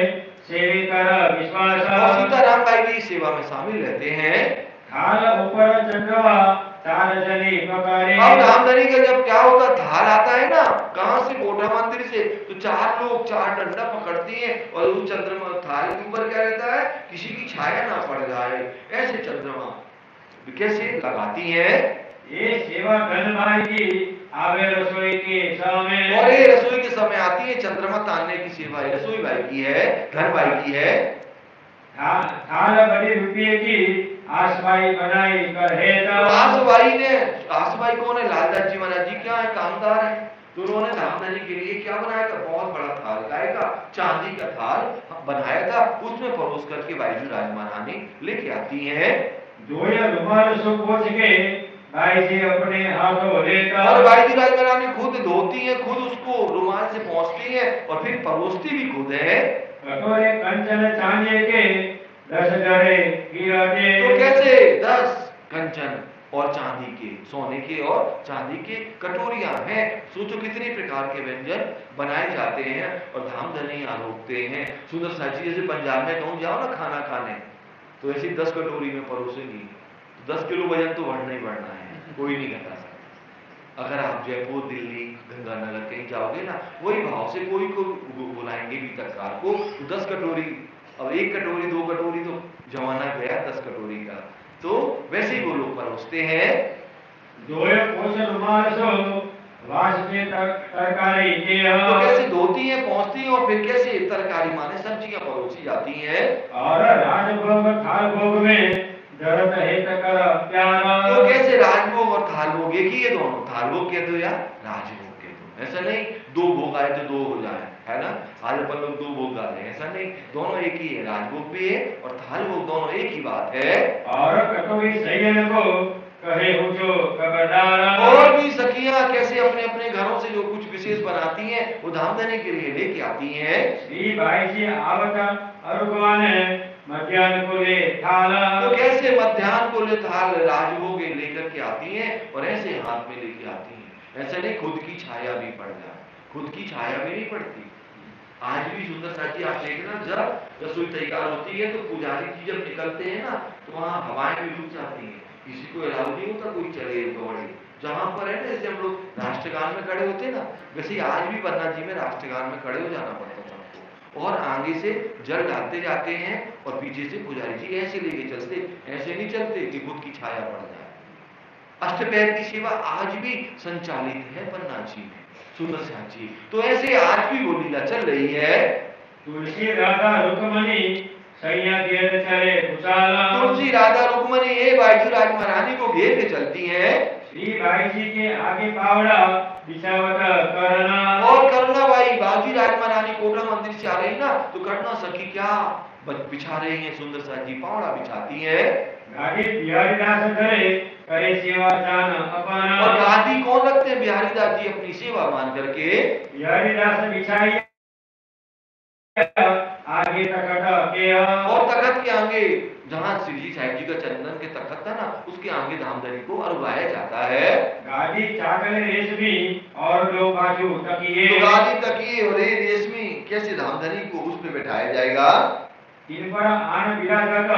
सेवी कर विश्वास और सीताराम भाई भी इस सेवा में शामिल रहते हैं। थाल ऊपर चंद्रवा तार जनी पकड़े अब धामधनी का जब क्या होता, थाल आता है ना कहां से, कोटा मंदिर से, तो 4 लोग 4 डंडा पकड़ती हैं और उस चंद्रमा थाल के ऊपर क्या रहता है, किसी की छाया ना पड़ जाए, ऐसे चंद्रमा कैसे लगाती है। ये सेवा धन भाई की आवे रसोई के समय, और ये रसोई के समय आती है, चंद्रमा तानने की सेवा रसोई भाई की है, धन भाई की है। थाल बड़ी रुपये की आसबाई बनाई कर है आसबाई कौन है, लालदास जी महाराज जी क्या है, कामदार है। तो उन्होंने धामधनी के लिए क्या बनाया था, बहुत बड़ा थाल, गाय का चांदी का थाल बनाया था, उसमें परोस करके बाईजू राज महारानी लेके आती है। दो या रुमाल सो पोंछ के भाई जी अपने हाथों लेकर, और बाईजू राज महारानी खुद धोती है, खुद उसको रुमाल से पहुंचती है और फिर परोसती भी खुद है। कटोरे कंचन चांदी के 10 जड़े हीरा के, तो कैसे 10 कंचन और चांदी के, सोने के और चांदी के कटोरियां हैं। सोचो कितने प्रकार के व्यंजन बनाए जाते हैं और धामधनी आरोपते हैं। सुंदर साची जैसे पंजाब में कहूं जाओ ना खाना खाने, तो ऐसी 10 कटोरी में परोसेंगी, 10 किलो वजन तो बढ़ना ही बढ़ना है, कोई नहीं घटा सकता। अगर आप जयपुर, दिल्ली, गंगानगर कहीं जाओगे ना, वही भाव से कोई को बुलाएंगे भी तत्कार को, 10 कटोरी, अब 1 कटोरी 2 कटोरी तो जमाना गया 10 कटोरी का, तो वैसे ही वो लोग परोसते हैं। दोए पोछ रुमाल सो वास्ते तरकारी के, तो कैसे धोती है, पहुंचती है और फिर कैसे तरकारी माने सब्जियां परोसी जाती हैं। और राजभोग थाल भोग में जरत हित कर प्यारा, तो कैसे राजभोग और थाल भोग एक ही है, दोनों थाल भोग कह दो या राजभोग कह दो, ऐसा नहीं 2 भोग आए तो 2 हो जाए, है ना। आज अपन लोग 2 भोग गा रहे हैं, ऐसा नहीं, दोनों एक ही है, राजभोग भी है और थाल भोग, दोनों एक ही बात है। और कटोरी सैयन को कहे हो जो खबरदार, और भी सखियां कैसे अपने अपने घरों से जो कुछ विशेष बनाती हैं वो धामधनी के लिए लेके आती हैं। श्री भाई जी आवता अरुगवान मध्यान्ह को ले थाल, तो कैसे मध्यान्ह को ले थाल राजभोग लेकर के आती हैं और ऐसे हाथ में लेके आती हैं, ऐसा नहीं खुद की छाया भी पड़ जाए, खुद की छाया भी नहीं पड़ती। आज भी सुंदर साथी आप देखना, जब रसोई तैयार होती है तो पुजारी जी जब निकलते हैं ना, तो वहां हवाएं भी रुक जाती हैं, किसी को अलाउ नहीं होता कोई चले दौड़े। जहां पर है ना, जैसे हम लोग राष्ट्रगान में खड़े होते हैं ना, वैसे आज भी पन्ना जी में राष्ट्रगान में खड़े हो जाना पड़ता था हमको, और आगे से जल डालते जाते हैं और पीछे से पुजारी जी ऐसे लेके चलते, ऐसे नहीं चलते कि खुद की छाया पड़ जाए। अष्टपहर की सेवा आज भी संचालित है पन्ना जी में, सुंदर साची। तो ऐसे आज भी वो लीला चल रही है। तुलसी राधा रुक्मणी सैया घेर चले कुशाला, तुलसी राधा रुक्मणी ये बाईजू राज महारानी को घेर के चलती हैं। श्री भाई जी के आगे पावड़ा बिछावत करना, और करुणा बाई बाजी राज महारानी कोटा मंदिर से आ रही ना, तो करुणा सखी क्या बिछा रही हैं, सुंदर सा जी पावड़ा बिछाती हैं। गाड़ी बिहारी दास करे करे सेवा जान अपना, और गादी कौन रखते हैं, बिहारी दास जी अपनी सेवा मान करके बिहारी दास बिछाई आगे तखत के, और तखत के आगे जहां श्री जी साहिब जी का चंदन के तखत था ना, उसके आगे धामधनी को अरुवाया जाता है। गादी चाकले रेशमी और लो बाजू तकिए, तो गादी तकिए और रेशमी कैसे धामधनी को उस पे बैठाया जाएगा। इन पर आन विराजक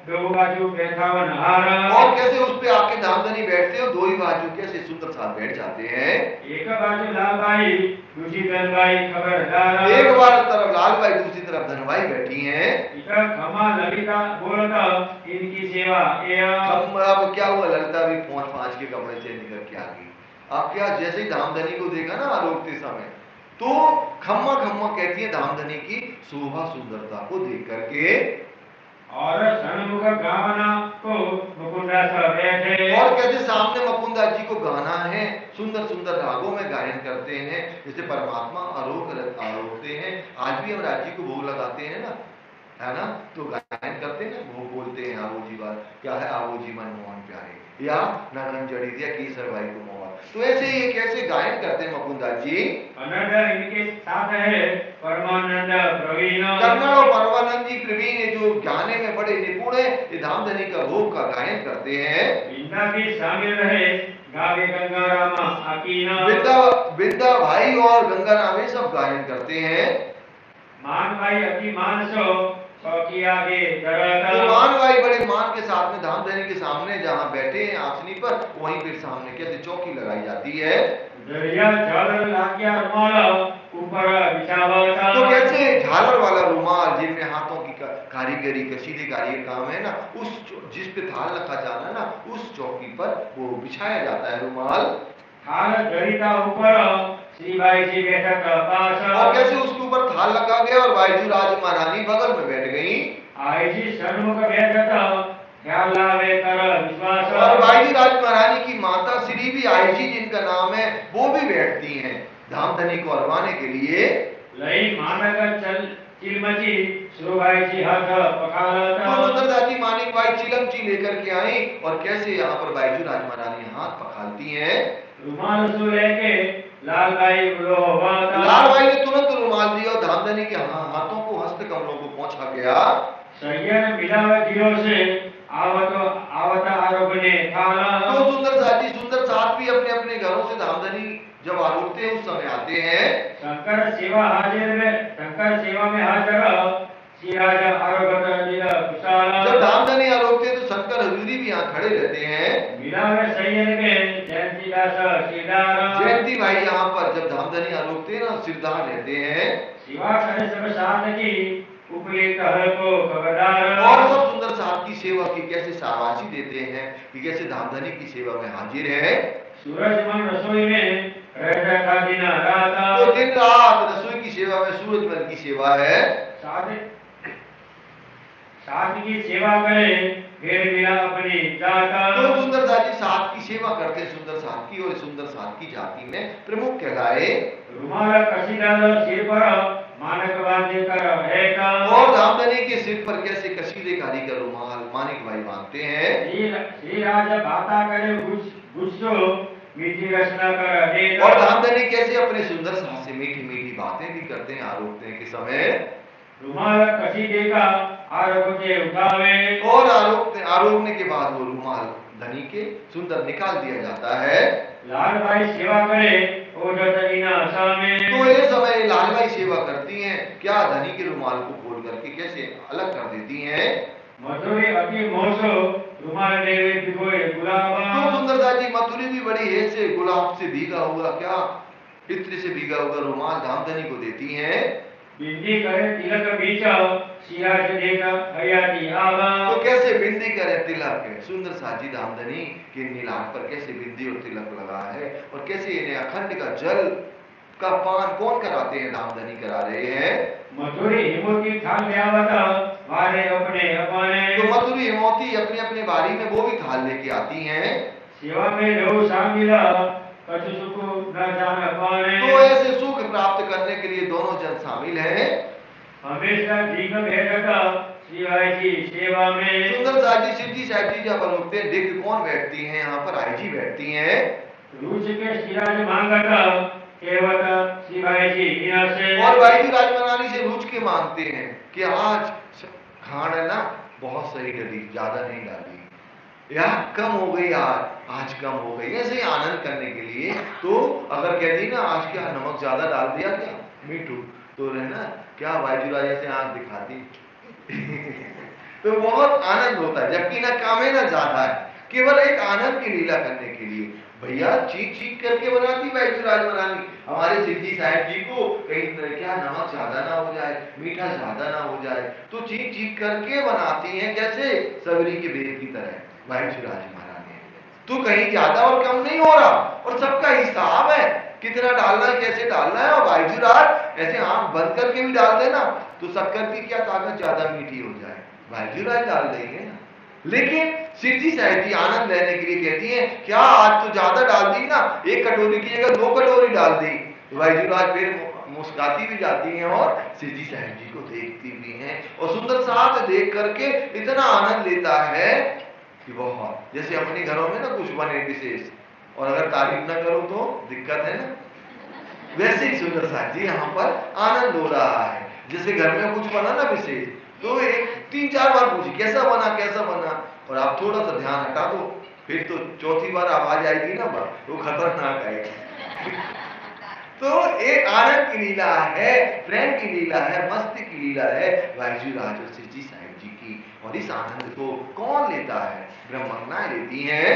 दो बाजू बैठावन हार, और कैसे उस पे आके धामधनी बैठते हो, 2 ही बाजू कैसे सुंदर साथ बैठ जाते हैं। एक बाजू लालबाई दूसरी धनबाई खबरदार, एक बार तरफ लालबाई दूसरी तरफ धनबाई बैठी हैं। इधर खमा ललिता बोलता इनकी सेवा अब क्या हुआ, ललिता भी 5 के कपड़े चेंज करके आ गई। अब क्या, जैसे ही धामधनी को देखा ना आरोपते समय, तो खम्मा खम्मा कहती है धामधनी की शोभा सुंदरता को देख करके। और सन्मुख गावना को मुकुंदा सा बैठे, और कहते सामने मुकुंदा जी को गाना है, सुंदर सुंदर रागों में गायन करते हैं, जैसे परमात्मा आरोपते हैं। आज भी हम राज जी को भोग लगाते हैं ना, है ना, तो गायन करते हैं ना, भोग बोलते हैं आवो जी बात क्या है, आवो जी मनमोहन प्यारे, या नगन जड़ी दिया केसर भाई को मोहन। तो ऐसे ये कैसे गायन करते हैं मुकुंदा जी। अनंत इनके साथ है परमानंद प्रवीण, कन्नड़ और परमानंद जी प्रवीण जो गाने में बड़े निपुण है, ये धामधनी का भोग का गायन करते हैं। बिंदा भी शामिल रहे गावे गंगा रामा अकीना, बिंदा भाई और गंगा नामे सब गायन करते हैं। मान भाई अति मान सो की आगे तो मान भाई बड़े मान के साथ में धामधनी के सामने जहाँ बैठे हैं आसनी पर, वहीं फिर सामने कैसे चौकी लगाई जाती है। दरिया झालर लागिया रुमाल ऊपर बिछावा, तो कैसे झालर वाला रुमाल जिनमें हाथों की कारीगरी कशीदेकारी का काम है ना, जिस पे थाल रखा जाना ना, उस चौकी पर वो बिछाया जाता है रुमाल। थाल जड़ीता ऊपर श्री बाई जी बैठक पास। और कैसे उसके ऊपर थाल रखा गया और बाईजू राज महारानी बगल में बैठ गई। आई जी सन्मुख बैठक ख्याल लावे कर विश्वास। और बाईजू राज महारानी की माता श्री भी आई जी जिनका नाम है, वो भी बैठती हैं धामधनी को हरवाने के लिए। लई मानक चल चिलमची सुरभाई जी हाथ पखालत। तो सुंदरदास जी मानिक भाई चिलमची लेकर के आई और कैसे यहाँ पर बाईजू राज महारानी हाथ पखालती हैं। रुमाल सु लेके लाल भाई बोलो बात। लाल भाई ने तुरंत रुमाल दिया और धामधनी के हाथों को हस्त कमलों को पहुंचा गया। सैयद मिलावे गिरो से आवत आरोपने थाला। तो सुंदरदास जी सुंदर साथ भी अपने अपने घरों से धामधनी जब आरोपते हैं उस समय आते हैं। शंकर सेवा में हाजिर श्री राजा आरोगत लीला कुशाला। जब धामधनी आरोपते हैं तो शंकर हजूरी भी यहाँ खड़े रहते हैं। मिलावे सैयद में जयंती दास सिरदार। जयंती भाई यहाँ पर जब धामधनी आरोपते हैं ना, सिरदार रहते हैं। सेवा करे सब साथ की उपयुक्त हर को खबरदार। और सब सुंदर साथ की सेवा की कैसे शाबाशी देते हैं कि कैसे धामधनी की सेवा में हाजिर है। सूरजमल रसोई में रहता था दिन रात। तो दिन रात रसोई की सेवा में सूरजमल की सेवा है। साथ की सेवा करे फिर मिला अपनी जाता। तो सुंदर साथ जी साथ की सेवा करते सुंदर साथ की, और सुंदर साथ की जाति में प्रमुख कहलाए। रुमाल कसीदा सिर पर मानक बांधे कर है का। और धामधनी के सिर पर कैसे कसीदेकारी का रुमाल मानिक भाई बांधते हैं। श्री राजा बाता करे गुस्सो मीठी रचना कर है। और धामधनी कैसे अपने सुंदर साथ से मीठी मीठी बातें भी करते हैं आरोपते के समय। रुमाल कसीदे का आरोप के उठावे। और आरोपने के बाद वो रुमाल धनी के सुंदर निकाल दिया जाता है। लाल भाई सेवा करे तो ये समय लाल भाई सेवा करती हैं, क्या धनी के रुमाल को खोल करके कैसे अलग कर देती हैं। मधुरी अति मोसो रुमाल देवे भिगोए गुलाबा। तो सुंदरदास जी मथुरी भी बड़ी है से गुलाब से भीगा हुआ, क्या इत्र से भीगा हुआ रुमाल धामधनी को देती हैं। बिंदी करे तिलक बीचा सिराज देगा हयाती आवा। तो कैसे बिंदी करे तिलक है सुंदर साजी धामधनी के नीलाभ पर कैसे बिंदी और तिलक लगा है, और कैसे इन्हें अखंड का जल का पान कौन कराते हैं, धामधनी करा रहे हैं। मथुरी हिमोती थाल ले आवता वारे अपने अपने। तो मथुरी हिमोती अपने अपने बारी में वो भी थाल लेके आती हैं। सेवा में रहु शामिला कछु सुख न जान पाने। तो ऐसे सुख प्राप्त करने के लिए दोनों जन शामिल हैं। हमेशा दीघ भेटता शिवाय की सेवा में। सुंदर साजी सिद्धि साजी जब रुकते हैं, दिग्ग कौन बैठती हैं यहाँ पर, आई जी बैठती हैं। रूच के सिराज मांगता केवट शिवाय जी से। और भाई राजमरानी से रूच के मांगते हैं कि आज खाना ना बहुत सही डली, ज्यादा नहीं डाली, या कम हो गई, आज कम हो गई, ऐसे ही आनंद करने के लिए। तो अगर कह दी ना आज क्या नमक ज्यादा डाल दिया क्या मीठू, तो रहना क्या भाईजूरा जैसे आंख दिखाती तो बहुत आनंद होता है, जबकि ना कम है ना ज्यादा है, केवल एक आनंद की लीला करने के लिए। भैया चीख चीख करके बनाती भाईजूरा बनानी हमारे सिद्धि साहब जी को, कहीं क्या नमक ज्यादा ना हो जाए, मीठा ज्यादा ना हो जाए, तो चीख चीख करके बनाती हैं, जैसे सबरी के बेर की तरह भाईजूरा महारानी। तो कहीं ज्यादा और कम नहीं हो रहा, और सबका हिसाब है कितना डालना है, कैसे डालना है। और भाईजूराज ऐसे आंख बंद करके भी डाल देना तो शक्कर की क्या ताकत ज्यादा मीठी हो जाए, भाईजूराज डाल देंगे ना। लेकिन सिद्धि साहब जी आनंद लेने के लिए कहती हैं क्या आज तो ज्यादा डाल दी ना, एक कटोरी की जगह 2 कटोरी डाल दी। भाईजूराज फिर मुस्कुराती भी जाती हैं और सिद्धि साहब जी को देखती भी हैं, और सुंदर साथ देख करके इतना आनंद लेता है कि बहुत, जैसे अपने घरों में ना कुछ बने विशेष और अगर तारीफ ना करो तो दिक्कत है ना, वैसे ही सुंदर साथ जी यहाँ पर आनंद हो रहा है। जैसे घर में कुछ बना ना विशेष, तो एक 3-4 बार पूछी कैसा बना, और आप थोड़ा सा ध्यान हटा दो, फिर तो चौथी बार आवाज आएगी ना वो खतरनाक आएगी तो एक आनंद की लीला है, प्रेम की लीला है, मस्ती की लीला है भाईजूराज और सिद्धि साहब जी की। और इस आनंद को कौन लेता है, ब्रह्मज्ञान लेती हैं।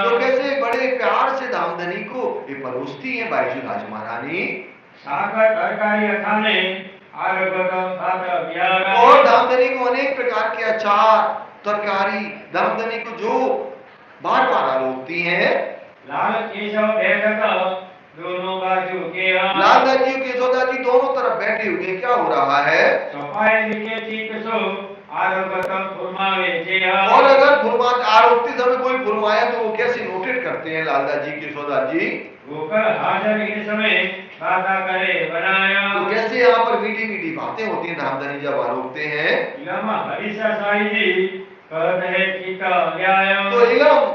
तो कैसे बड़े प्यार से धामधनी को ये परोसती है भाईजूराज महारानी। साकर तरकारी अथाने आरोग्यम भात व्यारा और धामधनी को अनेक प्रकार के अचार तरकारी धामधनी को जो बार बार आरोपती हैं। लाल केशव बैठक दोनों बाजू के लाल दाजी और केशवदा जी दोनों तरफ बैठे हुए क्या हो रहा है? सफाई लिखे चीकसो आरोग्यम फुरमावे जे और अगर फुरमा आरोपती समय कोई फुरमाया तो वो कैसे नोटेट करते हैं लाल दाजी केशवदा जी? होकर हाजिर इन समय बाता करे बनाया तो कैसे यहाँ पर मीठी मीठी बातें होती हैं धामधनी जब आरोपते हैं? इलम हरीशा साई जी कहते हैं कि का न्याय तो इलम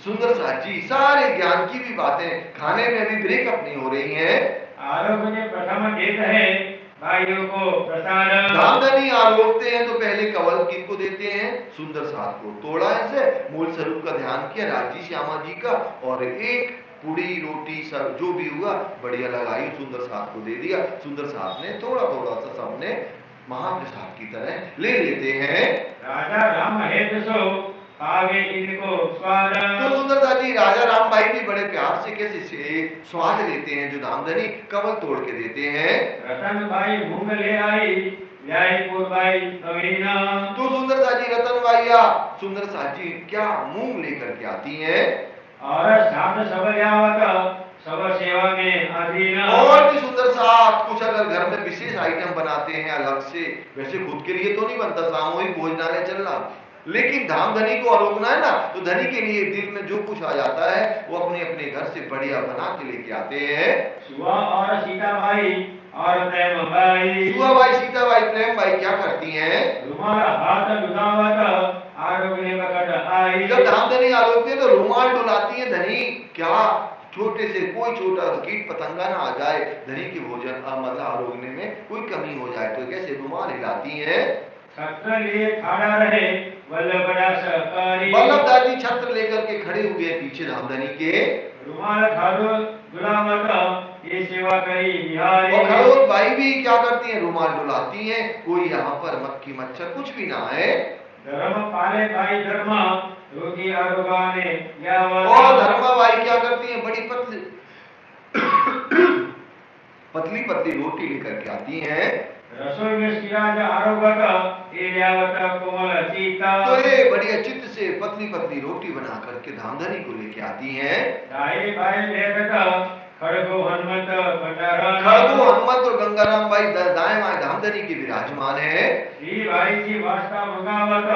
सुंदर साथ जी सारे ज्ञान की भी बातें खाने में भी ब्रेकअप नहीं हो रही हैं। आरोग्य ने प्रथम देते हैं भाइयों को प्रसाद धामधनी आरोपते हैं तो पहले कवल किनको देते हैं? सुंदर साथ को। तोड़ा ऐसे मूल स्वरूप का ध्यान किया राजी श्यामा जी का और एक पूड़ी रोटी सब जो भी हुआ बढ़िया लगाई सुंदर साथ को दे दिया। सुंदर साथ ने थोड़ा थोड़ा सा सबने महाप्रसाद की तरह ले लेते हैं। राजा राम है सो आगे इनको स्वाद तो सुंदरदा जी राजा राम भाई भी बड़े प्यार से कैसे से स्वाद लेते हैं जो धामधनी कवल तोड़ के देते हैं। रतन भाई मूंग ले आई जयपुर भाई नवीना तो सुंदरदा जी रतन भैया सुंदर साथ जी क्या मूंग लेकर के आती हैं और साथ सब जावत सब सेवा में अधीन और भी सुंदर साथ कुछ अगर घर में विशेष आइटम बनाते हैं अलग से, वैसे खुद के लिए तो नहीं बनता, सामूहिक भोजनालय चलना, लेकिन धामधनी को आरोपना है ना तो धनी के लिए दिल में जो कुछ आ जाता है वो अपने अपने घर से बढ़िया बना के लेके आते हैं। सुआ और सीता भाई और प्रेम भाई सुआ भाई सीता भाई प्रेम भाई क्या करती हैं? रुमाल हाथ डुलावत आरोग्य बकट आई जब धामधनी आरोपती है तो रुमाल डुलाती है धनी क्या छोटे से कोई छोटा कीट पतंगा ना आ जाए धनी के भोजन मतलब आरोगने में कोई कमी हो जाए तो कैसे रुमाल हिलाती हैं। छत्र लिए खड़ा रहे वल्लभ बड़ा सहकारी वल्लभ दादी छत्र लेकर के खड़े हुए पीछे धामधनी के रुमाल खारो गुलामत ये सेवा करी बिहारी और खड़ोत भाई भी क्या करती हैं रुमाल डुलाती हैं कोई यहाँ पर मक्खी मच्छर कुछ भी ना आए। धर्म पाले भाई धर्म रोगी आरोगाने और धर्मा भाई क्या करती हैं बड़ी पतली पतली रोटी लेकर के आती हैं। रसोई में सिराज आरोगत एरियावत कोमल चीता तो ये बढ़िया चित्त से पतली पतली रोटी बना करके धामधनी को लेके आती हैं। दाई भाई लेखता खड़गो हनुमत पटारा खड़गो हनुमत और गंगाराम भाई दाएं बाएं धामधनी के विराजमान है। श्री भाई जी वास्ता मंगावत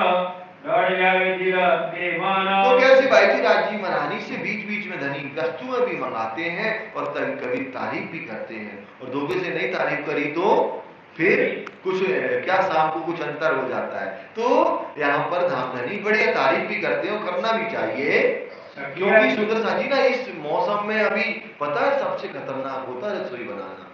दौड़ जावे दिला देवाना तो कैसे भाई जी राजी मनानी से बीच बीच में धनी वस्तुएं भी मंगाते हैं और कभी तारीफ भी करते हैं और धोखे से नहीं तारीफ करी तो फिर कुछ क्या शाम को कुछ अंतर हो जाता है। तो यहाँ पर धामधनी बढ़िया तारीफ भी करते हैं और करना भी चाहिए क्योंकि सुंदर साजी ना इस मौसम में अभी पता है सबसे खतरनाक होता है रसोई बनाना।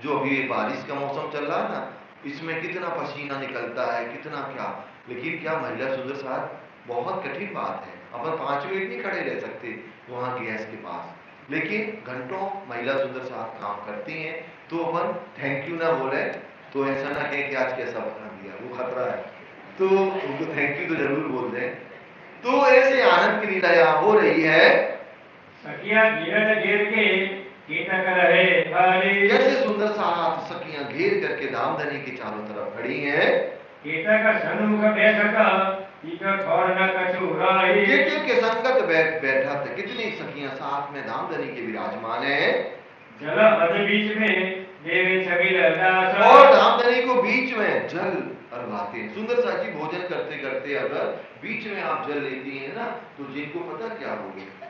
जो अभी बारिश का मौसम चल रहा है ना इसमें कितना पसीना निकलता है कितना क्या, लेकिन क्या महिला सुंदर साथ बहुत कठिन बात है। अपन 5 मिनट नहीं खड़े रह सकते वहां गैस के पास, लेकिन घंटों महिला सुंदर साथ काम करती हैं। तो अपन थैंक यू ना बोले तो ऐसा ना कहें कि आज कैसा बना दिया, वो खतरा है, तो उनको थैंक यू तो जरूर बोल दें। तो ऐसे आनंद की लीला यहाँ हो रही है। सखिया घेर घेर के कीटक रहे भारी कैसे सुंदर साथ सखियां घेर करके धामधनी के चारों तरफ खड़ी हैं। कीटक सन्मुख बैठका कीटक और न कछुराई कीटक के संगत बैठा था कितनी सखियां साथ में धामधनी के विराजमान हैं। जल अध बीच में देवी छवि दास और धामधनी को बीच में जल अर्घाते हैं। सुंदर साची भोजन करते करते अगर बीच में आप जल लेती हैं ना तो जिनको पता क्या हो गया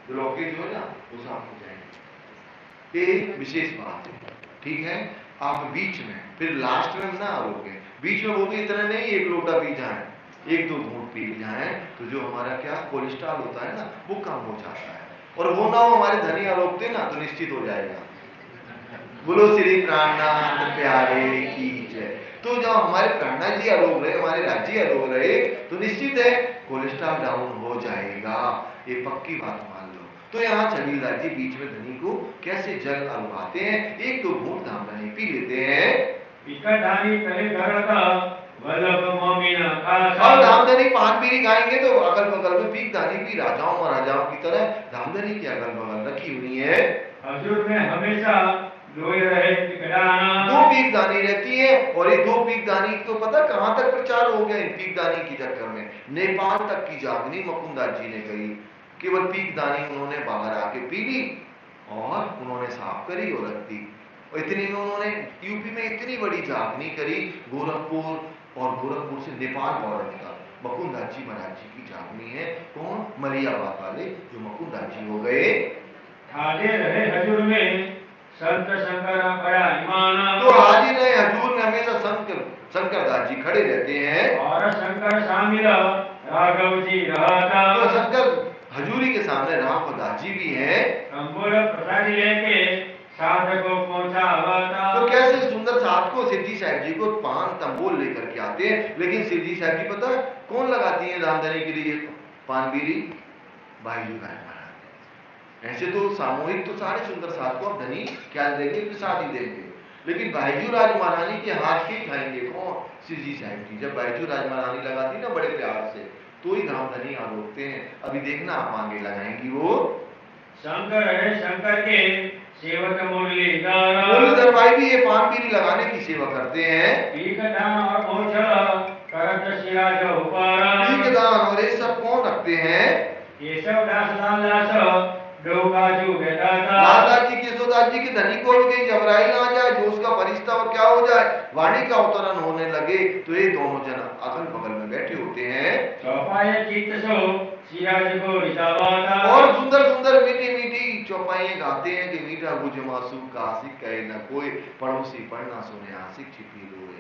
ब्लॉकेज हो ना वो साफ हो जाएंगे। एक विशेष बात है, ठीक है, आप बीच में फिर लास्ट में ना आओगे, बीच में वो भी इतना नहीं एक लोटा पी जाए 1-2 घूंट पी जाए तो जो हमारा क्या कोलेस्ट्रॉल होता है ना वो कम हो जाता है और वो ना हो हमारे धनी आरोपते ना तो निश्चित हो जाएगा। बोलो श्री प्राणनाथ प्यारे की जय। तो जब हमारे प्राणनाथ जी आरोप रहे हमारे राज्य आरोप रहे तो निश्चित है कोलेस्ट्रॉल डाउन हो जाएगा, ये पक्की बात मान लो। तो यहाँ चलीदार जी बीच में धनी को कैसे जल अनुभाते हैं, 1-2 घूंट धामधनी पी लेते हैं। और धामधनी पान बीड़ी खाएंगे तो अगल बगल में पीक दानी भी राजाओं महाराजाओं की तरह धामधनी के अगल बगल रखी हुई है। हजूर में हमेशा लोई रहे टिकडाना। 2 पीकदानी रहती है और ये 2 पीकदानी तो पता कहां तक प्रचार हो गया इन पीकदानी के चक्कर में, नेपाल तक की जागनी मुकुंदास जी ने कही। केवल पीकदानी उन्होंने बाहर आके पी ली और उन्होंने साफ करी और रख दी। और इतनी में उन्होंने यूपी में इतनी बड़ी जागनी करी, गोरखपुर और गोरखपुर से नेपाल बॉर्डर तक मुकुंदास जी महाराज जी की जागनी है। कौन? मलियाबाद वाले जो मुकुंदास जी हो गए। हाजिर रहे हजूर में संत शंकर बड़ा ईमाना। तो हाजिर रहे हजूर में हमेशा शंकरदास जी खड़े रहते हैं और शंकर शामिल राघव जी रहता। तो शंकर हजूरी के सामने रामदास जी भी हैं। तंबुल प्रसाद लेके साध को पहुंचा आवता। तो कैसे सुंदर साथ को सिद्धि साहब जी को पान तंबोल लेकर के आते हैं, लेकिन सिद्धि साहब जी पता है कौन लगाती है रामधनी के लिए पान बीड़ी? बाईजू राय महाराज। ऐसे तो सामूहिक तो सारे सुंदर साथ को अब धनी क्या देंगे? प्रसाद ही देंगे, लेकिन बाईजू राज महारानी के हाथ के खाएंगे कौन? सिद्धि साहब जी। जब बाईजू राज महारानी लगाती ना बड़े प्यार से तो ही धामधनी रोकते हैं। अभी देखना आप आगे लगाएंगी वो। शंकर है शंकर के सेवक मुरलीधर भाई भी ये पान बीड़ी लगाने की सेवा करते हैं। पीकदान और मोछ करत सिराज उपारा। पीकदान और ये सब कौन रखते हैं? केशव दास लालदास डोकाजू बेदाता। लालदास जी केशवदास जी की धनी को भी कहीं घबराई ना जाए, जो उसका फरिश्ता और क्या हो जाए, वाणी का अवतरण होने लगे तो ये दोनों जना अगल बगल में बैठे होते हैं। चौपाए चित्त सो सिराज को रिसावाता। और सुंदर सुंदर मीठी मीठी चौपाइयां गाते हैं कि मीठा बुझ मासूम का आशिक कहे न कोई, पड़ोसी पढ़ना सुने आशिक छिपी रोए,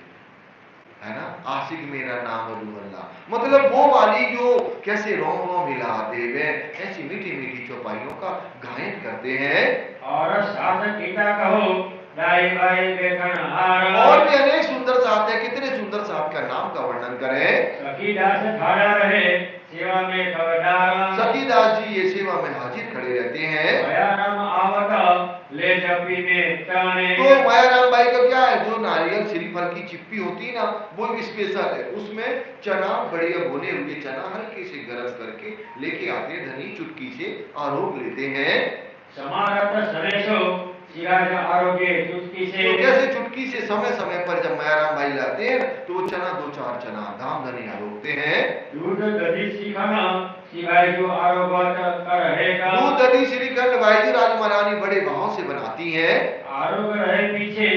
है ना? आशिक मेरा नाम अल्लाह। मतलब वो वाली जो कैसे रोम रोम हिला देवे, ऐसी मीठी मीठी चौपाइयों का गायन करते हैं। और साथ गीता कहो दाई बाई देखन हार। और भी अनेक सुंदर साथ है, कितने सुंदर साथ का नाम का वर्णन करें। सखीदास खड़ा रहे सेवा में खबरदार। सखीदास जी ये सेवा में हाजिर खड़े रहते हैं। मायाराम आवत ले जपी में चाने। तो मायाराम भाई का क्या है, जो नारियल श्रीफल की चिप्पी होती है ना वो भी स्पेशल है, उसमें चना बढ़िया भुने हुए चना हल्के से गरम करके लेके आते हैं, धनी चुटकी से आरोप लेते हैं। समारत सरेशो सिराज आरोग्य चुटकी से। तो कैसे चुटकी से समय समय पर जब मायाराम भाई लाते हैं तो वो चना 2-4 चना धाम धनी आरोपते हैं। दूध दधी सीखना सिवाय जो आरोपत कर रहेगा। दूध दधी श्रीखंड वायजू राज महारानी बड़े भाव से बनाती हैं। आरोप रहे पीछे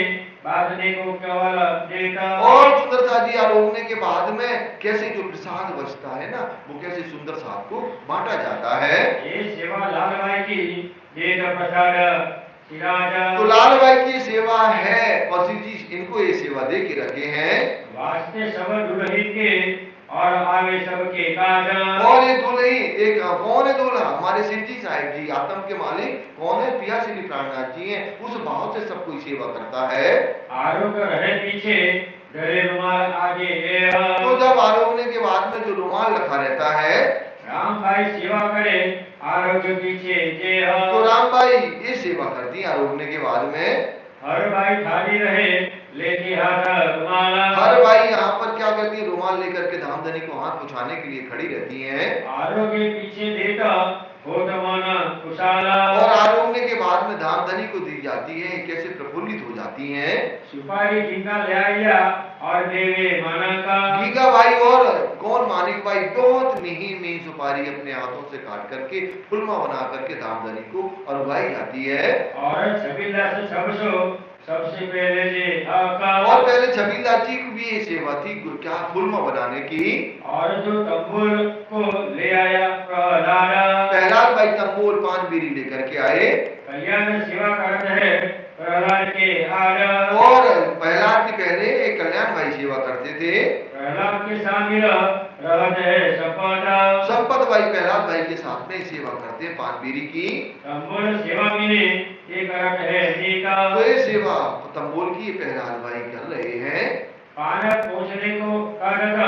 बांधने को केवल देता। और सुंदर साथ जी आरोपने के बाद में कैसे जो प्रसाद बचता है ना वो कैसे सुंदर साथ को बांटा जाता है। ये सेवा लाल भाई की देद प्रसाद तो लाल भाई की सेवा है और जी इनको ये सेवा दे के रखे हैं। वास्ते सब दुल्ही के और आगे सबके काज। और ये दुल्ही एक कौन है दूल्हा? हमारे सिद्धि साहिब जी आत्म के मालिक कौन है? पिया श्री प्राणनाथ जी हैं। उस भाव से सब कोई सेवा करता है। आरोप रहे पीछे डरे रुमाल आगे। तो जब आरोपने के बाद में जो रुमाल रखा रहता है, राम भाई सेवा करे आरोग्य पीछे जे। तो राम भाई ये सेवा करती है आरोपने के बाद में। हर भाई थाली रहे लेके हाथ रुमाल। हर भाई यहाँ पर क्या करती है, रुमाल लेकर के धामधनी को हाथ पुछाने के लिए खड़ी रहती हैं। आरोग्य पीछे देता हो दमाना कुशाला। और आरोपने के बाद में धामधनी को दी जाती है, कैसे प्रफुल्लित हो जाती हैं। सुपारी झींगा ले आया और देवे माना का। गीगा भाई और कौन मानिक भाई बहुत मिही सुपारी अपने हाथों से काट करके फुलमा बना करके धामधनी को अरुवाई जाती है। और छबीला से छबसो सबसे पहले जे आका। और पहले छबीलदास जी को भी ये सेवा थी क्या फुलमा बनाने की। और जो तंबुल को ले आया प्रहलाद। प्रहलाद भाई तंबूल पान बीड़ी लेकर के आए। कल्याण सेवा करते हैं प्रहलाद के हार। और प्रहलाद के पहले एक कल्याण भाई सेवा करते थे। प्रहलाद के शामिल रहते हैं संपत। संपत भाई प्रहलाद भाई के साथ में सेवा करते हैं पान बीड़ी की। तंबुल सेवा मिले एक रट है नीका। तो ये सेवा तंबोल की प्रहलाद भाई कर रहे हैं। पान पहुंचने को कागज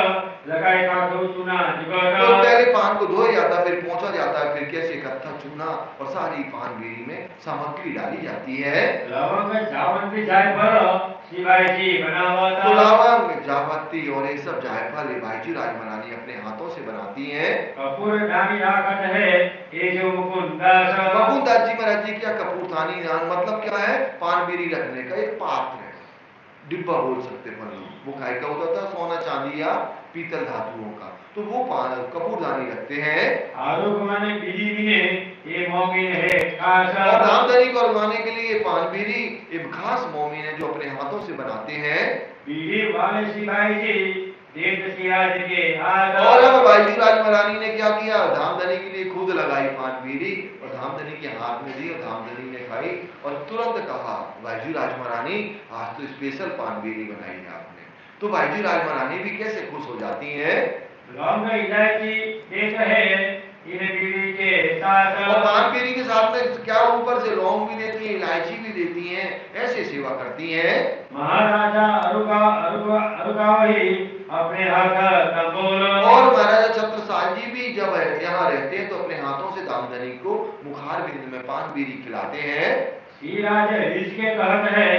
लगाए का दो चुना जुगाड़ा। तो पहले पान को धोया जाता फिर पहुंचा जाता है, फिर कैसे इकट्ठा चूना और सारी पान बीड़ी में सामग्री डाली जाती है। लवंग जावंती जायफल शिवाजी बनावा था। तो लवंग जावंती और ये सब जायफल भाईजी राज महारानी अपने हाथों से बनाती हैं। कपूर दानी राखत है ये जो मुकुंदास। मुकुंदास जी महाराज महाराज जी क्या कपूरथानी दान मतलब क्या है? पान बीड़ी रखने का एक पात्र है, डिब्बा बोल सकते हैं लोग। वो काय का होता था? सोना चांदी या पीतल धातुओं का। तो वो कपूरदानी रखते हैं। आरोप माने बीड़ी बिने ये मोमिन है खास। और धामधनी को अरमाने के लिए पान बीड़ी एक खास मोमिन है जो अपने हाथों से बनाते हैं। बीड़ी वाले सिपाही जी देख सिराज के हाथ। और अब भाईजी राज महारानी ने क्या किया? धामधनी के लिए खुद लगाई पान बीड़ी और धामधनी के हाथ में दी और धामधनी ने खाई और तुरंत कहा, भाईजी राज महारानी आज तो स्पेशल पान बीड़ी बनाई है आपने। तो भाईजी राज महारानी भी कैसे खुश हो जाती हैं। लौंग इलायची देख है इन बीड़ी के साथ। और पान बीड़ी के साथ में क्या ऊपर से लौंग भी देती है, इलायची भी देती हैं, ऐसे सेवा करती हैं। महाराजा अरुगावही अपने हाथ तंबोल। और महाराजा छत्रसाल जी भी जब यहाँ रहते हैं तो अपने हाथों से धामधनी को मुखार बिंद में पान बीड़ी खिलाते हैं। श्रीराज इसके कहत है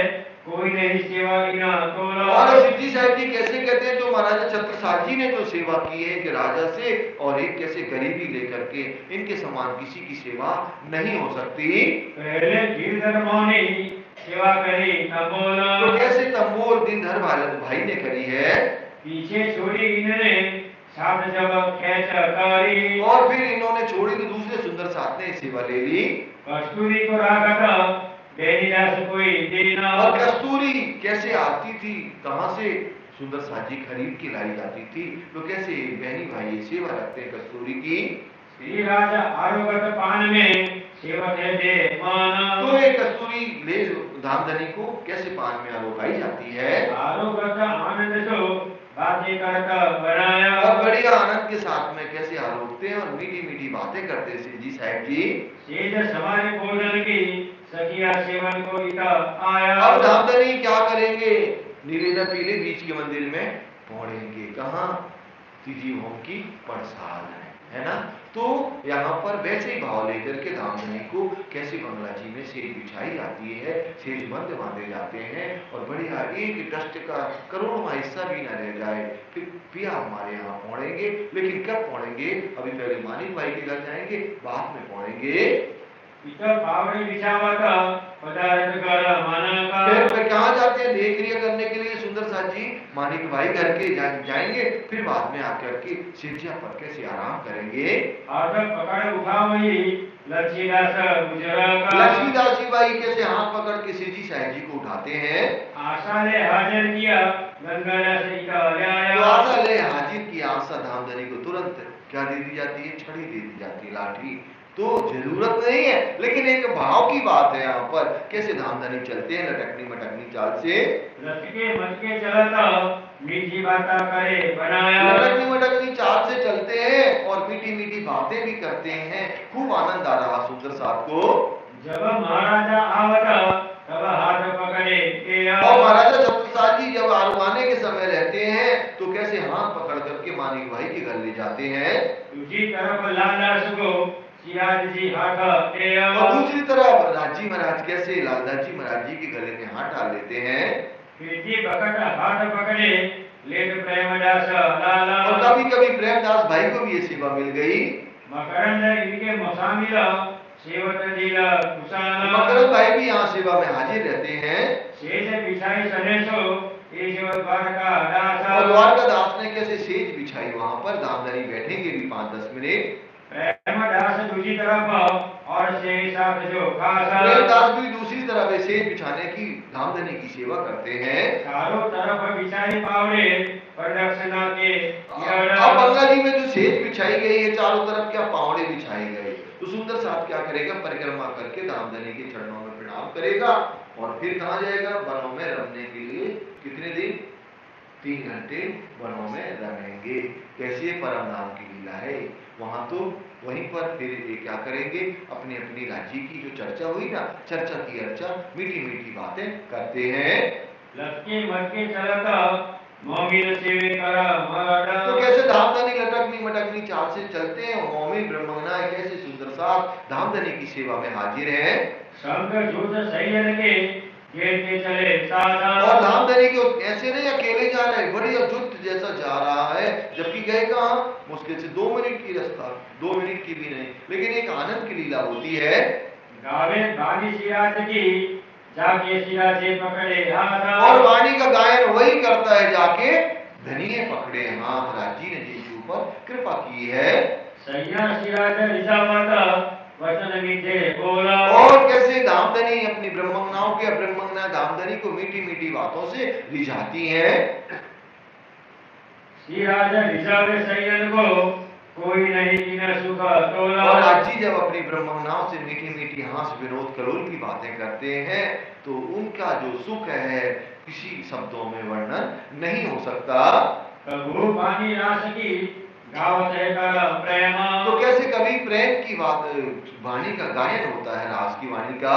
कोई नहीं सेवा बिना तोला। और सिद्धि साहब जी कैसे कहते हैं जो महाराजा छत्रसाल जी ने जो सेवा की है कि राजा से और एक कैसे गरीबी लेकर के इनके समान किसी की सेवा नहीं हो सकती। पहले गिरधर मौनी सेवा करी तंबोल। तो कैसे तंबोल दिनधर भाई ने करी है। पीछे छोड़ी इन्होंने साथ जब खेच करी। और फिर इन्होंने छोड़ी तो दूसरे सुंदर साथ ने सेवा ले ली। कस्तूरी को राखत बेनीदास कोई देना। और कस्तूरी कैसे आती थी, कहां से? सुंदर साथ जी खरीद के लाई जाती थी। तो कैसे बहनी भाई सेवा रखते हैं कस्तूरी की। श्रीराज आरोगत पान में सेवक है दे मान। तो ये कस्तूरी ले धामधनी को कैसे पान में आरोगाई जाती है। आरोगत आनंद तो बातें करता बनाया। और बढ़िया आनंद के साथ में कैसे आरोगते हैं और मीठी मीठी बातें करते हैं सिद्धि साहब जी। सेज समाज भोजन की सखिया सेवन को इता आया। अब धामधनी क्या करेंगे? निवेदन पीले बीच के मंदिर में पौड़ेंगे। कहाँ? तिजी होम की प्रसाद है ना। तो यहाँ पर वैसे ही भाव लेकर के धामधनी को कैसे बंगला जी में सेज बिछाई जाती है, सेज बंद बांधे जाते हैं और बढ़िया एक डस्ट का करोड़ों हिस्सा भी न रह जाए। फिर पिया हमारे यहाँ पौड़ेंगे, लेकिन कब पौड़ेंगे? अभी पहले मानिक भाई के घर जाएंगे, बाद में पौड़ेंगे। इतर पावड़ी बिछावत पदार्थ कर माना का। फिर कहाँ जाते हैं देख रिया करने के लिए सुंदर साथ जी? मानिक भाई घर के जाएंगे, फिर बाद में आकर के सिरजा पर कैसे आराम करेंगे। हाथ पकड़ उठावई लक्ष्मीदास गुजरा का। लक्ष्मीदास जी भाई कैसे हाथ पकड़ के सिद्धि साहब जी को उठाते हैं। आशा ने हाजिर किया गंगा से आया। तो आशा ले हाजिर की आशा धामधनी को तुरंत क्या दे दी जाती है? छड़ी दे दी जाती है, लाठी। तो जरूरत नहीं है, लेकिन एक भाव की बात है यहाँ पर। कैसे धामधनी चलते हैं लटकनी मटकनी चाल से। लटके मटके चलता मीठी बात करे बनाया। लटकनी मटकनी चाल से चलते हैं और मीठी मीठी बातें भी करते हैं। खूब आनंद आ रहा सुंदर साहब को। जब महाराजा आवता तब हाथ पकड़े और महाराजा छत्रसाल जी जब आरवाने के समय रहते हैं तो कैसे हाथ पकड़ करके मानिक भाई के घर ले जाते हैं। दूसरी तरफ लालदास को सिराज जी हाथ और दूसरी तरफ राजी महाराज कैसे लालदास जी महाराज जी के गले में हाथ डाल लेते हैं। फिर जी बकट हाथ पकड़े लेट प्रेमदास लाला। और कभी कभी प्रेमदास भाई को भी ये सेवा मिल गई। मकरंद इनके मुसामिल सेवक दिला कुशाला। मकरंद भाई भी यहाँ सेवा में हाजिर रहते हैं। शेष बिछाई सनेसो ये जो द्वार का दास। और द्वार का दास ने कैसे सेज बिछाई वहां पर। धामधनी बैठेंगे भी 5-10 मिनट। प्रेमदास दूसरी तरफ और से साथ जो खासा। प्रेमदास भी दूसरी तरफ सेज बिछाने की धामधनी की सेवा करते हैं। चारों तरफ बिछाई पावड़े प्रदक्षिणा के। अब बंगला जी में जो सेज बिछाई गई है चारों तरफ क्या पावड़े बिछाई गए। तो सुंदर साहब क्या करेगा? परिक्रमा करके धामधनी के चरणों में प्रणाम करेगा और फिर कहाँ जाएगा? वनों में रमने के लिए। कितने दिन? 3 घंटे वनों में रहेंगे। कैसी परम धाम की लीला है वहां। तो वहीं पर फिर ये क्या करेंगे? अपनी अपनी राज्य की जो चर्चा हुई ना, चर्चा की अर्चा मीठी मीठी बातें करते हैं। लटके मटके चलता मोमिन सेवे करा मगड़ा। तो कैसे धामधनी लटकनी मटकनी चाल से चलते हैं। मोमिन ब्रह्मंगना कैसे सुंदर साहब धामधनी की सेवा में हाजिर हैं। संग झूठ सैयद के घेर के चले सादा। और धामधनी को ऐसे नहीं अकेले जा रहे, बढ़िया जुट जैसा जा रहा है। जबकि गए कहाँ? मुश्किल से 2 मिनट की रास्ता, 2 मिनट की भी नहीं। लेकिन एक आनंद की लीला होती है। गावे बानी सिराज की जाके सिराजे पकड़े हाथ। और वाणी का गायन वही करता है जाके धनी ने पकड़े हाथ। राजी ने जी के ऊपर कृपा की है। सैया सिराज रिसावत वचन मीठे बोला। और कैसे धामधनी अपनी ब्रह्मंगनाओं के ब्रह्मंगना धामधनी को मीठी मीठी बातों से रिझाती हैं। सिराज रिसावे सैयद को कोई नहीं इन सुख तोला। और राजी जब अपनी ब्रह्मंगनाओं से मीठी मीठी हास विनोद कलोल की बातें करते हैं तो उनका जो सुख है किसी शब्दों में वर्णन नहीं हो सकता। कभू पानी रास की गावत है कर प्रेम। तो कैसे कभी प्रेम की बात वाणी का गायन होता है, रास की वाणी का।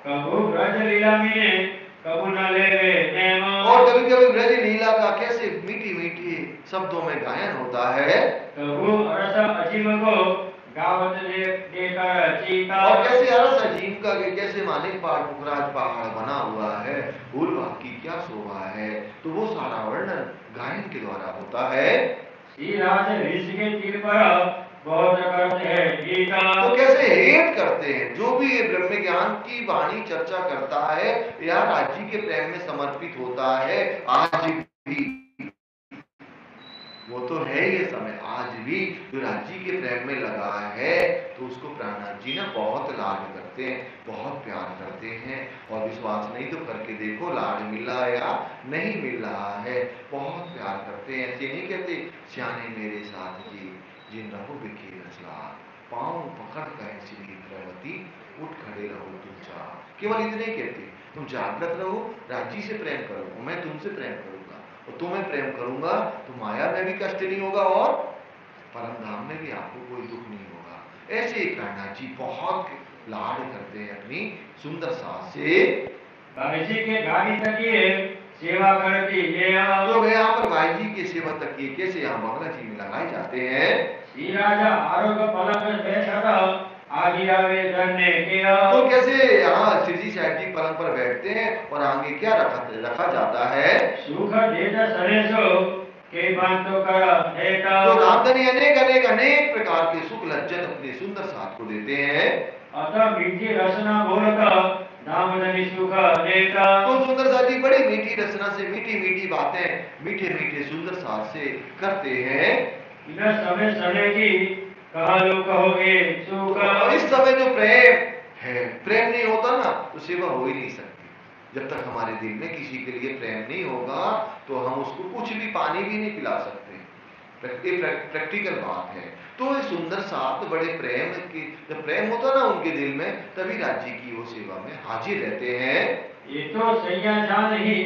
कभू ब्रज लीला में कभू न लेवे नेम। और कभी कभी ब्रज लीला का कैसे मीठी मीठी शब्दों में गायन होता है। कभू अरस अजीम को गावत देकर चीता। और कैसे अरस अजीम का कैसे मानिक पहाड़ पुखराज पहाड़ बना हुआ है, उल्वा की क्या शोभा है, तो वो सारा वर्णन गायन के द्वारा होता है। सिराज ऋषि के तीर पर बहुत करते हैं गीता। तो कैसे हेत करते हैं जो भी ये ब्रह्म ज्ञान की वाणी चर्चा करता है या राज्य के प्रेम में समर्पित होता है, आज भी वो तो है ये समय आज भी जो राज्य के प्रेम में लगा है तो उसको प्राणनाथ जी ना बहुत लाड करते हैं, बहुत प्यार करते हैं। और विश्वास नहीं तो करके देखो, लाड मिल रहा है या नहीं मिल रहा है, बहुत प्यार करते हैं। ऐसे नहीं कहते श्याने मेरे साथ जी जिन रहो बिखी रसला पाँव पकड़ कर श्री प्रवती उठ खड़े रहो तुम चाह। केवल इतने कहते तुम जागृत रहो, राज्य से प्रेम करो, मैं तुमसे प्रेम करूंगा और तुम्हें प्रेम करूंगा तो माया में भी कष्ट नहीं होगा और परम धाम में भी आपको कोई दुख नहीं होगा। ऐसे ही कान्हा जी बहुत लाड करते हैं अपनी सुंदर सास से। भाईजी के गाड़ी तकिए सेवा करती है। तो यहाँ पर भाई जी के सेवा तकिए कैसे यहाँ बंगला जी में लगाए जाते हैं। श्री राजा आरोग्य पलंग बैठा आगे आवे करने के। तो कैसे यहाँ श्री साहब जी पलंग पर बैठते हैं और आगे क्या रखा जाता है। सुख देता सरेसो के बांधो कर देता। तो रामधनी अनेक अनेक अनेक प्रकार के सुख लज्जत अपने सुंदर साथ को देते हैं। अतः मीठी रचना बोलता धामधनी सुख देता। तो सुंदर साथ जी बड़ी मीठी रचना से मीठी मीठी बातें मीठे मीठे सुंदर साथ से करते हैं। इन समय सड़ेगी कहा लो कहोगे सुख। और इस समय जो प्रेम है, प्रेम नहीं होता ना तो सेवा हो ही नहीं सकती। जब तक हमारे दिल में किसी के लिए प्रेम नहीं होगा तो हम उसको कुछ भी पानी भी नहीं पिला सकते। प्रैक्टिकल बात है। तो ये सुंदर साथ बड़े प्रेम की, जब प्रेम होता ना उनके दिल में तभी राज्य की वो सेवा में हाजिर रहते हैं। ये तो सैया जान ही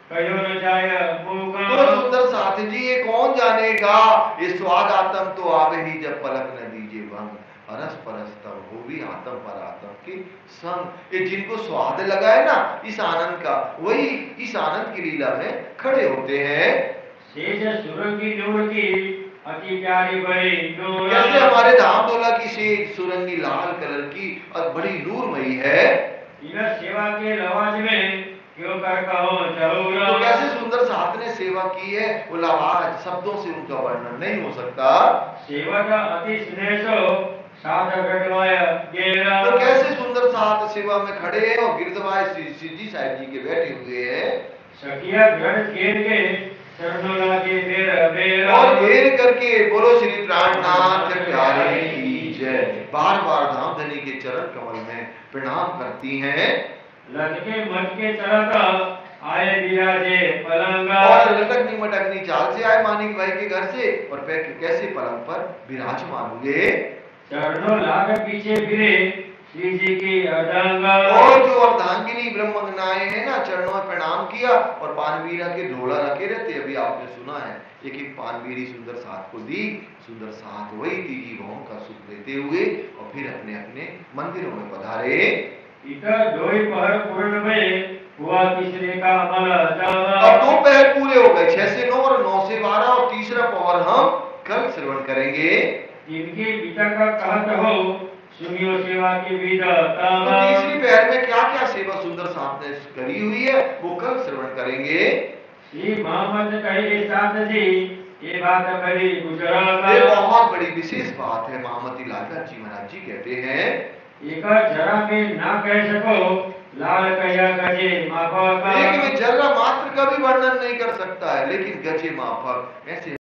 कहो न जाय होगा। तो सुंदर साथ जी ये कौन जानेगा, ये स्वाद आत्म तो आवे ही जब पलक न दीजिए भंग, अरस परस तब हो भी आत्म पर आत्म के संग। ये जिनको स्वाद लगा है ना इस आनंद का, वही इस आनंद की लीला में खड़े होते हैं। शेष सुरंगी नूर की अति प्यारी बड़ी नूर। कैसे हमारे धाम दौला की शेष सुरंगी लाल कलर की और बड़ी नूरमयी है। इन सेवा के लवाज में क्यों कर कहो जरूर। तो कैसे सुंदर साथ ने सेवा की है, वो लवाज शब्दों से उनका वर्णन नहीं हो सकता। सेवा का अति स्नेह साथ गढ़वाया गेरा। तो कैसे सुंदर साथ सेवा में खड़े हैं और गिरधवाय सिद्धि साहिब जी के बैठे हुए हैं। सखिया घर घेर के चरणों लागे मेरा मेरा। और घेर करके बोलो श्री प्राणनाथ प्यारे की जय, बार बार धामधनी के चरण कमल में प्रणाम करती हैं। लटके मटके चढ़ता आए विराजे पलंगा। और लटकनी मटकनी चाल से आए मानिक भाई के घर से और कैसे पलंग पर विराजमान हुए। चरणों लाग पीछे फिरे श्री जी की अर्धांगा। और जो अर्धांगिनी ब्रह्मंगनाएं हैं ना चरणों में प्रणाम किया और पानवीरा के ढोला रखे रहते, अभी आपने सुना है एक एक पानवीरी सुंदर साथ को दी। सुंदर साथ वही तीजी भौम का सुख लेते हुए और फिर अपने अपने मंदिरों में पधारे। इधर दोई पहर पूर्ण में हुआ तीसरे का अमल जावा। अब 2 पहर पूरे हो गए, 6 से 9 और 9 से 12 और तीसरा पहर हम कल श्रवण करेंगे। जिनके पिता का कहत हो सुनियो सेवा की विधा। तो तीसरी पहर में क्या क्या सेवा सुंदर साथ ने करी हुई है वो कल श्रवण करेंगे। श्री मोहम्मद कहे साथ जी ये बात बड़ी गुजरात। ये बहुत बड़ी विशेष बात है। महामती लालदास जी महाराज जी कहते हैं एक जरा में ना कह सको लाल कया गजे माफक। एक में जरा मात्र का भी वर्णन नहीं कर सकता है, लेकिन गजे माफक ऐसे